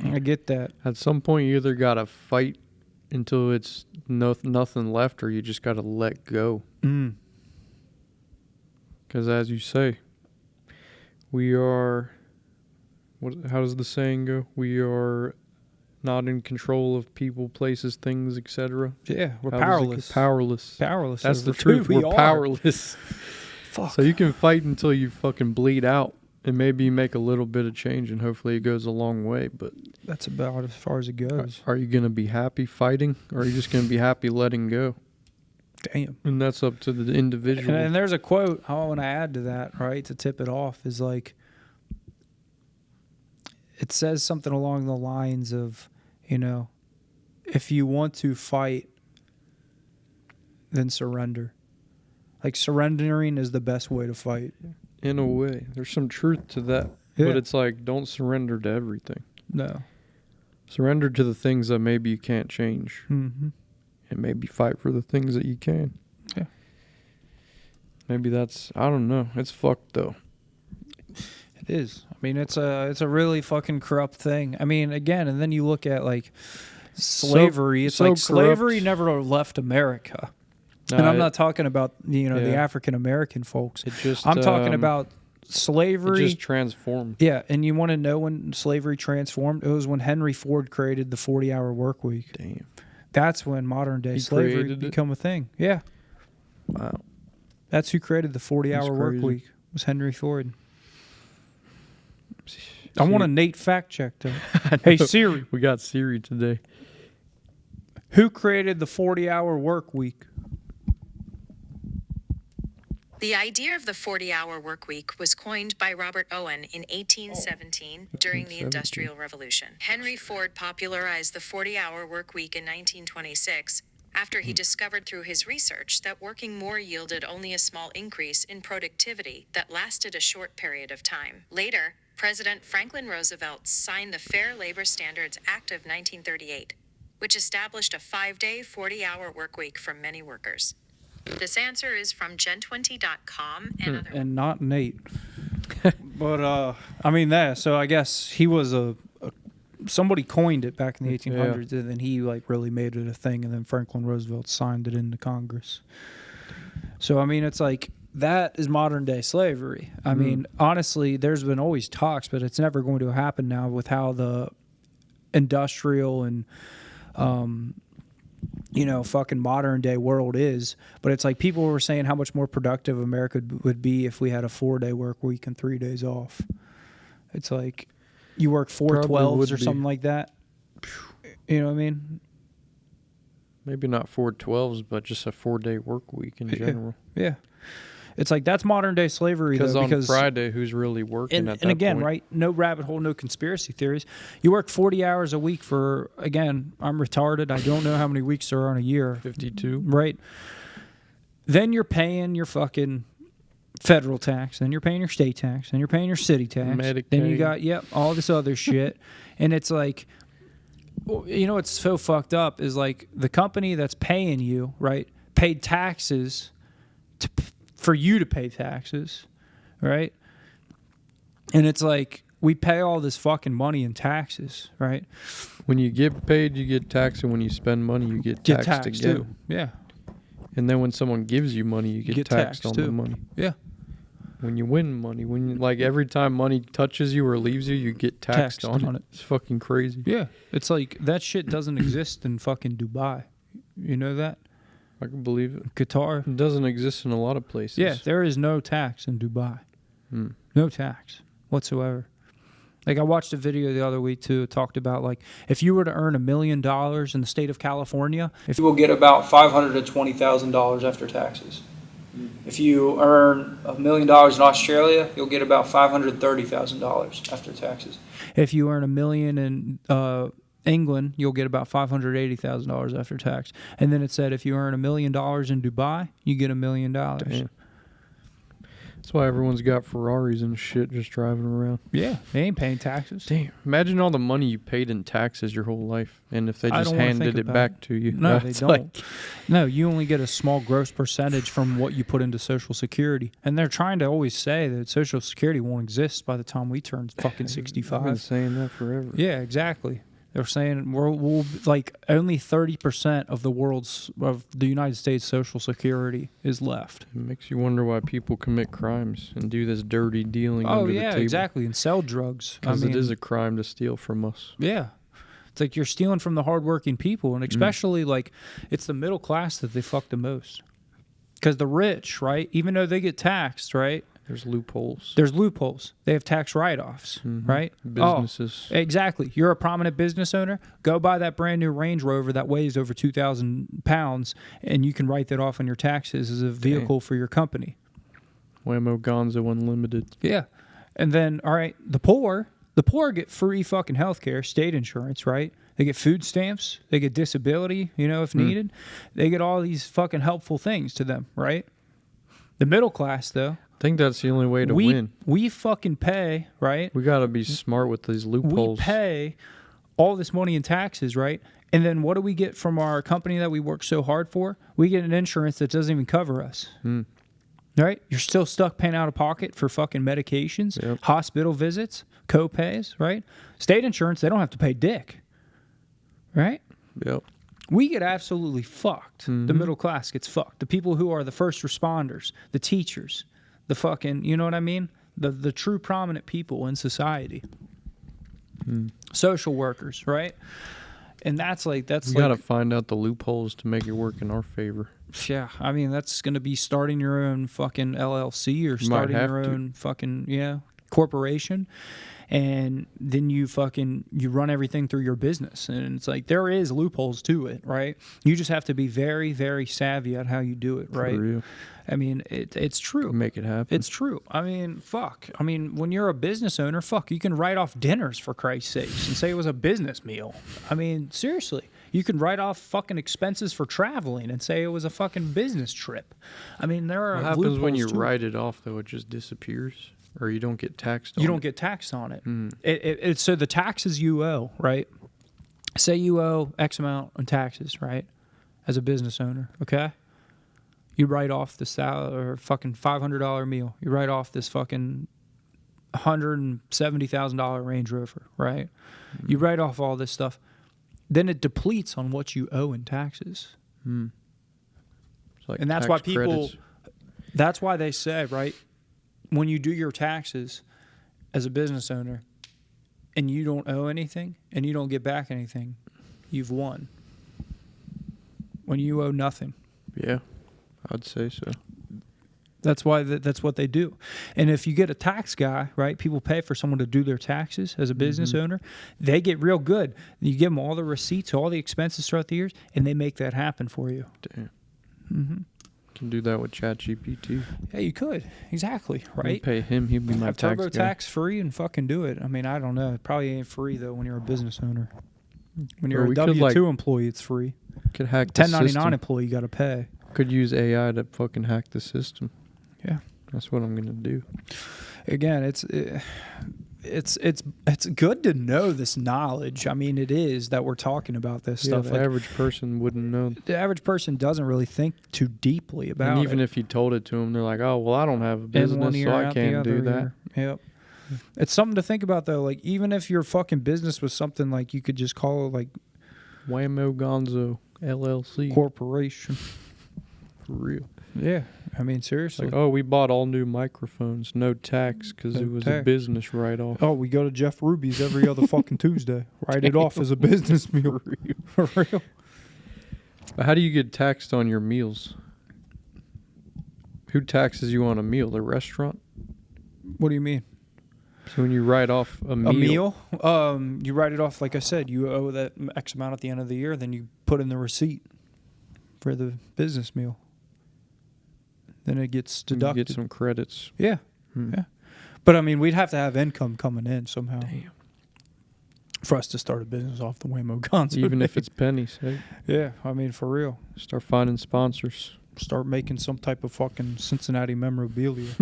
I get that. At some point, you either got to fight until it's nothing left or you just got to let go. Because as you say, we are, how does the saying go? We are not in control of people, places, things, etc. Yeah, we're How does it powerless. get powerless. Powerless. That's the over truth. who we We're are. powerless. Fuck. So you can fight until you fucking bleed out, and maybe you make a little bit of change, and hopefully it goes a long way. But That's about as far as it goes. are you gonna be happy fighting, or are you just gonna be happy letting go? Damn. And that's up to the individual. And there's a quote I want to add to that, right, to tip it off, is like, it says something along the lines of, if you want to fight, then surrender. Like, surrendering is the best way to fight. In a way, there's some truth to that. Yeah. But it's like, don't surrender to everything. No. Surrender to the things that maybe you can't change. Mm-hmm. And maybe fight for the things that you can. Yeah. Maybe that's, I don't know. It's fucked though. It is. I mean, it's a really fucking corrupt thing. I mean, again, and then you look at like slavery. It's like slavery corrupt. never left America. And I'm not talking about the African American folks. It just, I'm talking about it slavery. just transformed. Yeah, and you want to know when slavery transformed? It was when Henry Ford created the 40-hour work week. Damn. That's when modern day He slavery created it? become a thing. Yeah, Wow. that's who created the 40-hour work crazy. week. Was Henry Ford. I want a Nate fact check though. Hey Siri, We got Siri today. who created the 40-hour work week? The idea of the 40-hour work week was coined by Robert Owen in 1817 during the 1817. Industrial Revolution. Henry Ford popularized the 40-hour work week in 1926 after he discovered through his research that working more yielded only a small increase in productivity that lasted a short period of time. Later, President Franklin Roosevelt signed the Fair Labor Standards Act of 1938, which established a 5-day, 40-hour work week for many workers. This answer is from gen20.com and other. And not Nate. But I mean that. So I guess he was somebody coined it back in the 1800s, and then he like really made it a thing, and then Franklin Roosevelt signed it into Congress. So I mean, it's like that is modern day slavery. I mean, honestly, there's been always talks, but it's never going to happen now with how the industrial and fucking modern day world is. But it's like people were saying how much more productive America would be if we had a 4-day work week and 3 days off. It's like you work 4 Probably 12s would or be. something like that. You know what I mean? Maybe not 4 12s, but just a 4-day work week in general. Yeah. It's like that's modern day slavery Because though, on Friday, who's really working at that and again, point? right? No rabbit hole, no conspiracy theories. You work 40 hours a week for, again, I'm retarded. I don't know how many weeks there are in a year. 52. Right. Then you're paying your fucking federal tax. Then you're paying your state tax. Then you're paying your city tax. Medicaid. Then you got, all this other shit. And it's like, what's so fucked up is like the company that's paying you, right, paid taxes for you to pay taxes, right? And it's like we pay all this fucking money in taxes, right? When you get paid, you get taxed, and when you spend money, you get taxed again. too. Yeah. And then when someone gives you money, you get taxed on too. the money. Yeah. When you win money, like every time money touches you or leaves you, you get taxed on it. It's fucking crazy. Yeah. It's like that shit doesn't exist in fucking Dubai. You know that? I can believe it. Qatar. It doesn't exist in a lot of places. Yeah, there is no tax in Dubai. No tax whatsoever. Like I watched a video the other week too. It talked about like if you were to earn $1 million in the state of California, you will get about $500,000 to $20,000 after taxes. If you earn $1 million in Australia, you'll get about $530,000 after taxes. If you earn $1 million in England, you'll get about $580,000 after tax. And then it said if you earn $1 million in Dubai, you get $1 million. Damn. That's why everyone's got Ferraris and shit just driving around. Yeah, they ain't paying taxes. Damn. Imagine all the money you paid in taxes your whole life, and if they I just don't wanna handed think it about back it. to you. No, they It's don't. like- No, you only get a small gross percentage from what you put into Social Security. And they're trying to always say that Social Security won't exist by the time we turn fucking I've been 65. saying that forever. Yeah, exactly. They're saying we'll like only 30% of the United States Social Security is left. It makes you wonder why people commit crimes and do this dirty dealing Oh under the yeah, table. exactly, and sell drugs. Because it is a crime to steal from us. Yeah. It's like you're stealing from the hardworking people, and especially like it's the middle class that they fuck the most. Because the rich, right, even though they get taxed, right, There's loopholes. there's loopholes. They have tax write-offs, right? Businesses. Oh, exactly. You're a prominent business owner. Go buy that brand new Range Rover that weighs over 2,000 pounds, and you can write that off on your taxes as a vehicle for your company. Wammo Gonzo Unlimited. Yeah. And then, all right, the poor get free fucking health care, state insurance, right? They get food stamps. They get disability, if needed. They get all these fucking helpful things to them, right? The middle class, though. I think that's the only way to win. We fucking pay, right? We got to be smart with these loopholes. We pay all this money in taxes, right? And then what do we get from our company that we work so hard for? We get an insurance that doesn't even cover us. Right? You're still stuck paying out of pocket for fucking medications, hospital visits, co-pays, right? State insurance, they don't have to pay dick. Right? Yep. We get absolutely fucked. The middle class gets fucked. The people who are the first responders, the teachers, the fucking, you know what I mean? The true prominent people in society. Social workers, right? And that's We like got to find out the loopholes to make it work in our favor. Yeah, I mean, that's going to be starting your own fucking LLC or starting your own fucking, corporation. And then you run everything through your business. And it's like, there is loopholes to it, right? You just have to be very, very savvy at how you do it, right? For real. I mean, it's true. Make it happen. It's true. I mean, fuck. I mean, when you're a business owner, you can write off dinners for Christ's sakes and say it was a business meal. I mean, seriously. You can write off fucking expenses for traveling and say it was a fucking business trip. I mean, there are What happens when you loopholes to write it off, though? It just disappears? Or you don't get taxed on it? You don't get taxed on it. So the taxes you owe, right? Say you owe X amount on taxes, right? As a business owner, okay? You write off the salary or fucking $500 meal. You write off this fucking $170,000 Range Rover, right? You write off all this stuff. Then it depletes on what you owe in taxes. It's like And that's why tax credits. that's why they say, right, when you do your taxes as a business owner and you don't owe anything and you don't get back anything, you've won. When you owe nothing. Yeah, I'd say so. That's why that's what they do. And if you get a tax guy, right, people pay for someone to do their taxes as a business owner. They get real good. You give them all the receipts, all the expenses throughout the years, and they make that happen for you. Damn. Can do that with ChatGPT. Yeah, you could. Exactly, I'd right? pay him. He'd be my Have tax guy. TurboTax free and fucking do it. I mean, I don't know. It probably ain't free, though, when you're a business owner. When you're Or a we could, W-2 employee, it's free. Could hack the 1099 system. employee, you got to pay. Could use AI to fucking hack the system. Yeah. That's what I'm going to do. Again, it's good to know this knowledge. I mean, it is that we're talking about this stuff. The average person wouldn't know. The average person doesn't really think too deeply about And even it. if you told it to them, they're like, oh, well, I don't have a In business, one ear, so I out the can't do other that. ear. Yep. It's something to think about, though. Like, even if your fucking business was something like you could just call it, like, Wammo Gonzo LLC. corporation. For real. Yeah. I mean, seriously. Like, oh, we bought all new microphones, no tax, because No it was a tax. business write-off. Oh, we go to Jeff Ruby's every other fucking Tuesday. Write it off as a business meal. For real. But how do you get taxed on your meals? Who taxes you on a meal? The restaurant? What do you mean? So when you write off a meal. You write it off, like I said, you owe that X amount at the end of the year, then you put in the receipt for the business meal. Then it gets you deducted. get some credits. Yeah. Hmm. Yeah. But I mean, we'd have to have income coming in somehow Damn. for us to start a business off the Wammo Gonzo. Even if it's pennies, hey? Yeah, I mean, for real. Start finding sponsors. Start making some type of fucking Cincinnati memorabilia.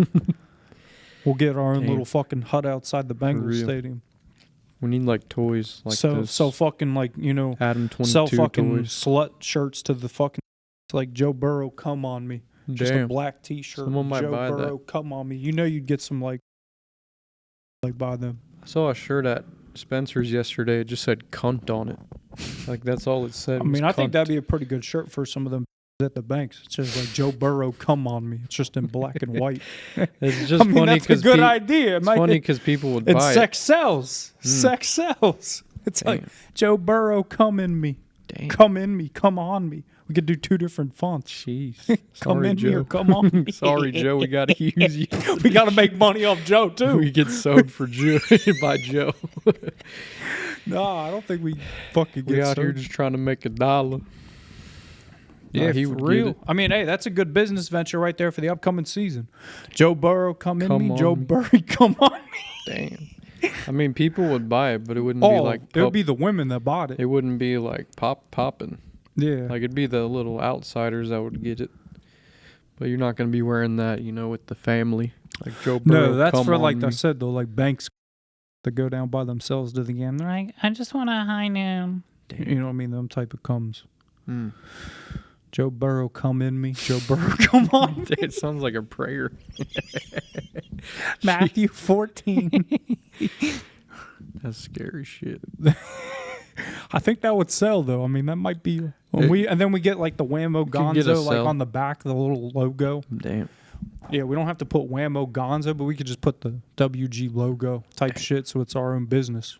We'll get our own Damn. little fucking hut outside the Bengals real. stadium. We need like toys like this. So fucking like, Adam 22 sell fucking toys. slut shirts to the fucking like Joe Burrow, come on me. Just a Damn. black T-shirt. Someone might Joe buy that. Burrow, come on me. You know you'd get some like buy them. I saw a shirt at Spencer's yesterday. It just said cunt on it. Like that's all it said. I mean, was I think cunt. that'd be a pretty good shirt for some of them at the banks. It's just like Joe Burrow, come on me. It's just in black and white. It's just I mean, funny that's a because good idea. it's funny because people would And buy sex sells. Sex sells. It's Damn. like Joe Burrow, come in me, Damn. come in me, come on me. We could do 2 different fonts. Jeez. Come Sorry, in Joe. me or come on me. Sorry, Joe. We got to use you. We got to make money off Joe too. We get sued for Joe by Joe. No, I don't think we fucking get We out here sued. just trying to make $1. Yeah, he for would real. get it. I mean, hey, that's a good business venture right there for the upcoming season. Joe Burrow, come in Come me. on Joe me. Burry, come on me. Damn. I mean, people would buy it, but it wouldn't be like it would be the women that bought it. it wouldn't be like popping. Yeah. Like it'd be the little outsiders that would get it. But you're not gonna be wearing that, with the family. Like Joe Burrow. No, that's come for on like me. I said though, like banks that go down by themselves to the game. They're like, I just want a high noon. You know what I mean? Them type of comes. Mm. Joe Burrow, come in me. Joe Burrow, come on. It sounds like a prayer. Matthew 14. That's scary shit. I think that would sell though. I mean, that might be and then we get like the Wammo Could get a Gonzo like sell. on the back, the little logo. Damn. Yeah, we don't have to put Wammo Gonzo, but we could just put the WG logo type shit, so it's our own business.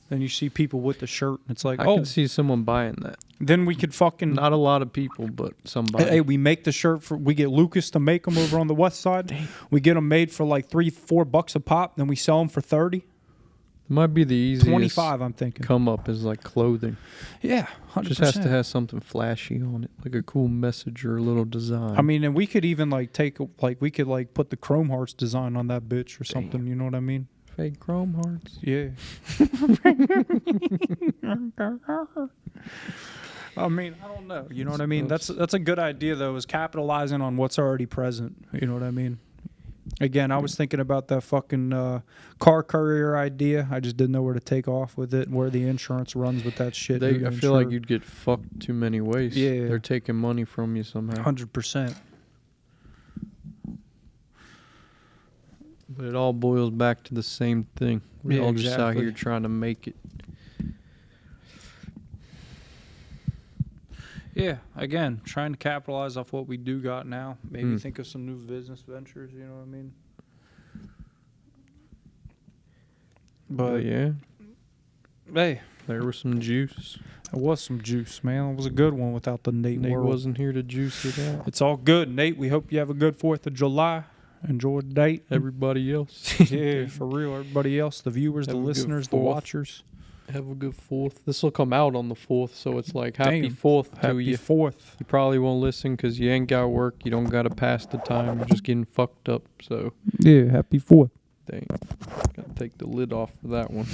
Then you see people with the shirt, and it's like, I oh, could see someone buying that. then we could fucking Not a lot of people, but somebody. hey, we make the shirt we get Lucas to make them over on the west side. Damn. We get them made for like $3-4 a pop, then we sell them for 30, It might be the easiest 25. I'm thinking. come up is like clothing. Yeah, 100%. Just has to have something flashy on it, like a cool message or a little design. I mean, and we could even like we could like put the Chrome Hearts design on that bitch or something. You know what I mean? fake chrome hearts. Yeah. I mean, I don't know. You know what I mean? That's a good idea though, is capitalizing on what's already present. You know what I mean? Again, I was thinking about that fucking car courier idea. I just didn't know where to take off with it, where the insurance runs with that shit. I feel like you'd get fucked too many ways. Yeah. They're taking money from you somehow. 100%. But it all boils back to the same thing. We're Yeah, all just out exactly. here trying to make it. Yeah, again, trying to capitalize off what we do got now. Maybe Mm. think of some new business ventures, you know what I mean? But yeah, Hey, there was some juice. it was some juice, man. It was a good one without the Nate, Nate world. wasn't here to juice it out. It's all good, Nate. We hope you have a good 4th of July. Enjoy the date. Everybody else. Yeah, for real. Everybody else, the viewers, Have the a good listeners, the 4th. watchers. Have a good 4th. This will come out on the 4th, so it's like happy Damn. 4th to Happy you. 4th. You probably won't listen because you ain't got work. You don't got to pass the time. You're just getting fucked up. So, Yeah, happy 4th. dang. Got to take the lid off for that one.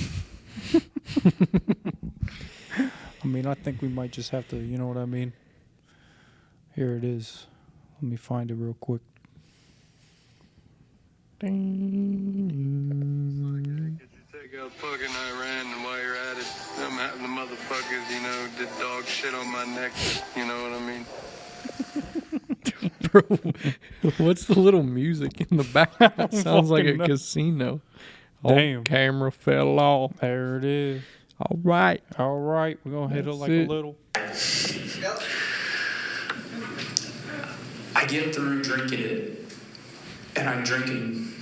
I mean, I think we might just have to, you know what I mean? Here it is. Let me find it real quick. Could you take out fucking Iran, and while you're at it, the motherfuckers, did dog shit on my neck, you know what I mean? Bro, what's the little music in the background? Sounds like a fucking know. casino. Damn. Oh, camera fell off. There it is. All right. All right, we're going to hit it That's like it. a little. I get through drinking it, and I'm drinking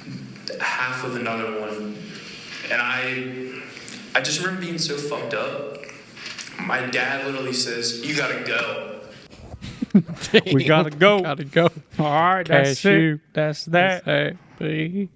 half of another one, and I just remember being so fucked up. My dad literally says, "You gotta go." We gotta go. Gotta go. All right, that's Cashew. it. That's that. Happy.